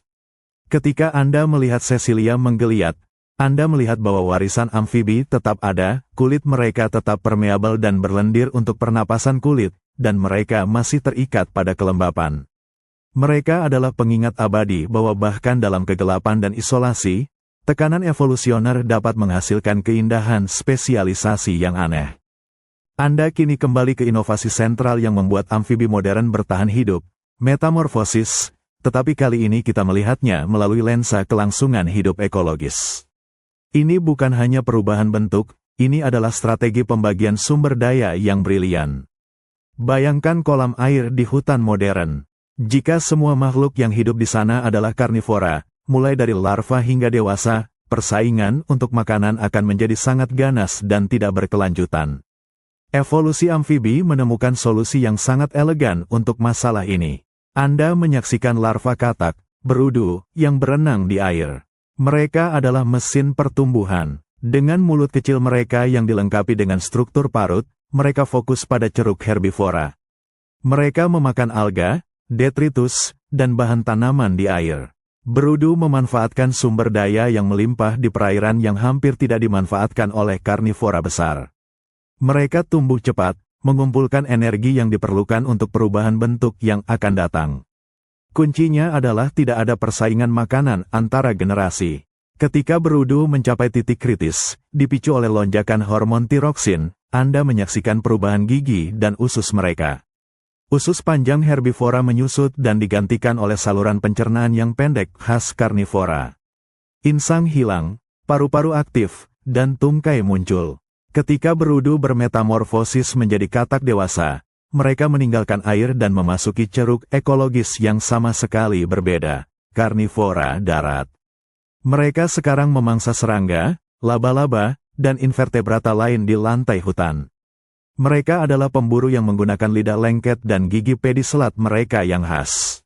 Speaker 1: Ketika Anda melihat Cecilia menggeliat, Anda melihat bahwa warisan amfibi tetap ada, kulit mereka tetap permeabel dan berlendir untuk pernapasan kulit, dan mereka masih terikat pada kelembapan. Mereka adalah pengingat abadi bahwa bahkan dalam kegelapan dan isolasi, tekanan evolusioner dapat menghasilkan keindahan spesialisasi yang aneh. Anda kini kembali ke inovasi sentral yang membuat amfibi modern bertahan hidup, metamorfosis, tetapi kali ini kita melihatnya melalui lensa kelangsungan hidup ekologis. Ini bukan hanya perubahan bentuk, ini adalah strategi pembagian sumber daya yang brilian. Bayangkan kolam air di hutan modern. Jika semua makhluk yang hidup di sana adalah karnivora, mulai dari larva hingga dewasa, persaingan untuk makanan akan menjadi sangat ganas dan tidak berkelanjutan. Evolusi amfibi menemukan solusi yang sangat elegan untuk masalah ini. Anda menyaksikan larva katak, berudu, yang berenang di air. Mereka adalah mesin pertumbuhan. Dengan mulut kecil mereka yang dilengkapi dengan struktur parut, mereka fokus pada ceruk herbivora. Mereka memakan alga, detritus, dan bahan tanaman di air. Berudu memanfaatkan sumber daya yang melimpah di perairan yang hampir tidak dimanfaatkan oleh karnivora besar. Mereka tumbuh cepat, mengumpulkan energi yang diperlukan untuk perubahan bentuk yang akan datang. Kuncinya adalah tidak ada persaingan makanan antara generasi. Ketika berudu mencapai titik kritis, dipicu oleh lonjakan hormon tiroksin, Anda menyaksikan perubahan gigi dan usus mereka. Usus panjang herbivora menyusut dan digantikan oleh saluran pencernaan yang pendek khas karnivora. Insang hilang, paru-paru aktif, dan tungkai muncul. Ketika berudu bermetamorfosis menjadi katak dewasa, mereka meninggalkan air dan memasuki ceruk ekologis yang sama sekali berbeda, karnivora darat. Mereka sekarang memangsa serangga, laba-laba, dan invertebrata lain di lantai hutan. Mereka adalah pemburu yang menggunakan lidah lengket dan gigi pediselat mereka yang khas.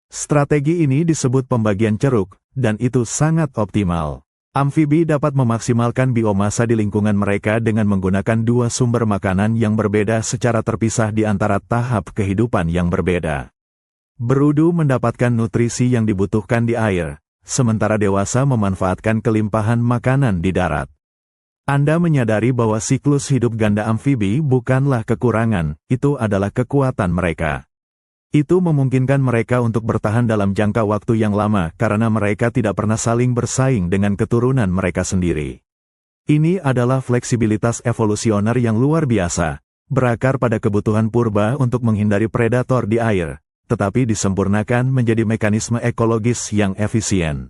Speaker 1: Strategi ini disebut pembagian ceruk, dan itu sangat optimal. Amfibi dapat memaksimalkan biomasa di lingkungan mereka dengan menggunakan dua sumber makanan yang berbeda secara terpisah di antara tahap kehidupan yang berbeda. Berudu mendapatkan nutrisi yang dibutuhkan di air, sementara dewasa memanfaatkan kelimpahan makanan di darat. Anda menyadari bahwa siklus hidup ganda amfibi bukanlah kekurangan, itu adalah kekuatan mereka. Itu memungkinkan mereka untuk bertahan dalam jangka waktu yang lama karena mereka tidak pernah saling bersaing dengan keturunan mereka sendiri. Ini adalah fleksibilitas evolusioner yang luar biasa, berakar pada kebutuhan purba untuk menghindari predator di air, tetapi disempurnakan menjadi mekanisme ekologis yang efisien.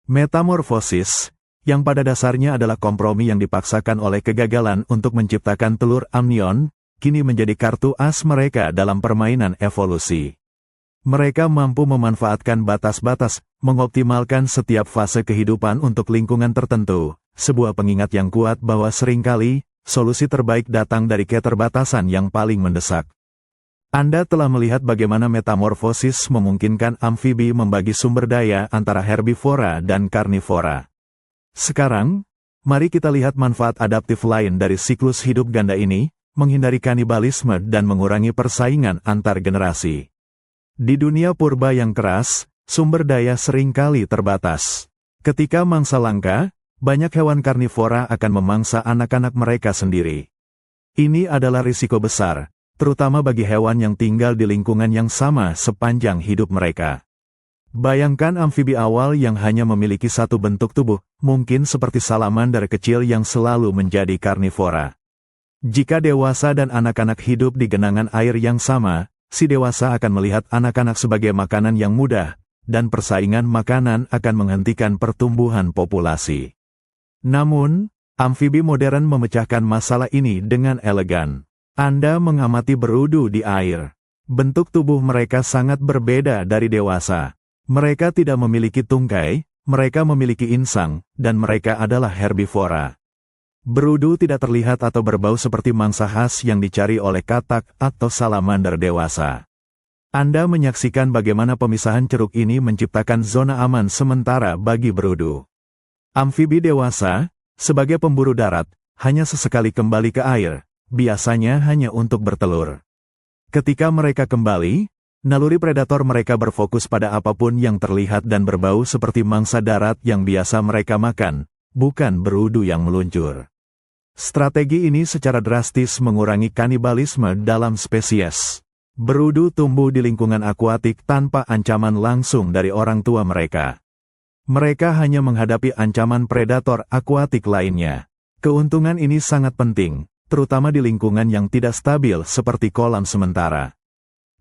Speaker 1: Metamorfosis, yang pada dasarnya adalah kompromi yang dipaksakan oleh kegagalan untuk menciptakan telur amnion, kini menjadi kartu as mereka dalam permainan evolusi. Mereka mampu memanfaatkan batas-batas, mengoptimalkan setiap fase kehidupan untuk lingkungan tertentu, sebuah pengingat yang kuat bahwa seringkali, solusi terbaik datang dari keterbatasan yang paling mendesak. Anda telah melihat bagaimana metamorfosis memungkinkan amfibi membagi sumber daya antara herbivora dan karnivora. Sekarang, mari kita lihat manfaat adaptif lain dari siklus hidup ganda ini, menghindari kanibalisme dan mengurangi persaingan antar generasi. Di dunia purba yang keras, sumber daya seringkali terbatas. Ketika mangsa langka, banyak hewan karnivora akan memangsa anak-anak mereka sendiri. Ini adalah risiko besar, terutama bagi hewan yang tinggal di lingkungan yang sama sepanjang hidup mereka. Bayangkan amfibi awal yang hanya memiliki satu bentuk tubuh, mungkin seperti salamander kecil yang selalu menjadi karnivora. Jika dewasa dan anak-anak hidup di genangan air yang sama, si dewasa akan melihat anak-anak sebagai makanan yang mudah, dan persaingan makanan akan menghentikan pertumbuhan populasi. Namun, amfibi modern memecahkan masalah ini dengan elegan. Anda mengamati berudu di air. Bentuk tubuh mereka sangat berbeda dari dewasa. Mereka tidak memiliki tungkai, mereka memiliki insang, dan mereka adalah herbivora. Berudu tidak terlihat atau berbau seperti mangsa khas yang dicari oleh katak atau salamander dewasa. Anda menyaksikan bagaimana pemisahan ceruk ini menciptakan zona aman sementara bagi berudu. Amfibi dewasa, sebagai pemburu darat, hanya sesekali kembali ke air, biasanya hanya untuk bertelur. Ketika mereka kembali, naluri predator mereka berfokus pada apapun yang terlihat dan berbau seperti mangsa darat yang biasa mereka makan, bukan berudu yang meluncur. Strategi ini secara drastis mengurangi kanibalisme dalam spesies. Berudu tumbuh di lingkungan akuatik tanpa ancaman langsung dari orang tua mereka. Mereka hanya menghadapi ancaman predator akuatik lainnya. Keuntungan ini sangat penting, terutama di lingkungan yang tidak stabil seperti kolam sementara.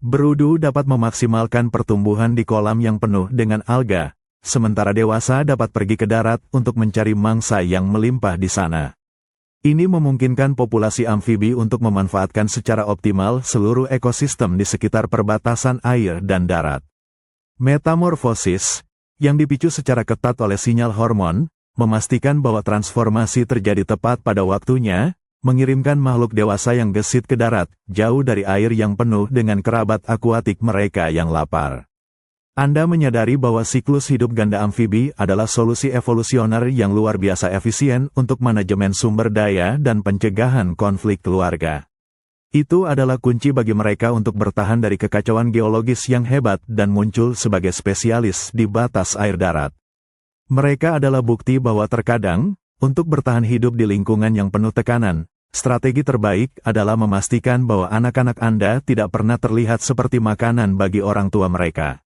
Speaker 1: Berudu dapat memaksimalkan pertumbuhan di kolam yang penuh dengan alga, sementara dewasa dapat pergi ke darat untuk mencari mangsa yang melimpah di sana. Ini memungkinkan populasi amfibi untuk memanfaatkan secara optimal seluruh ekosistem di sekitar perbatasan air dan darat. Metamorfosis, yang dipicu secara ketat oleh sinyal hormon, memastikan bahwa transformasi terjadi tepat pada waktunya, mengirimkan makhluk dewasa yang gesit ke darat, jauh dari air yang penuh dengan kerabat akuatik mereka yang lapar. Anda menyadari bahwa siklus hidup ganda amfibi adalah solusi evolusioner yang luar biasa efisien untuk manajemen sumber daya dan pencegahan konflik keluarga. Itu adalah kunci bagi mereka untuk bertahan dari kekacauan geologis yang hebat dan muncul sebagai spesialis di batas air darat. Mereka adalah bukti bahwa terkadang, untuk bertahan hidup di lingkungan yang penuh tekanan, strategi terbaik adalah memastikan bahwa anak-anak Anda tidak pernah terlihat seperti makanan bagi orang tua mereka.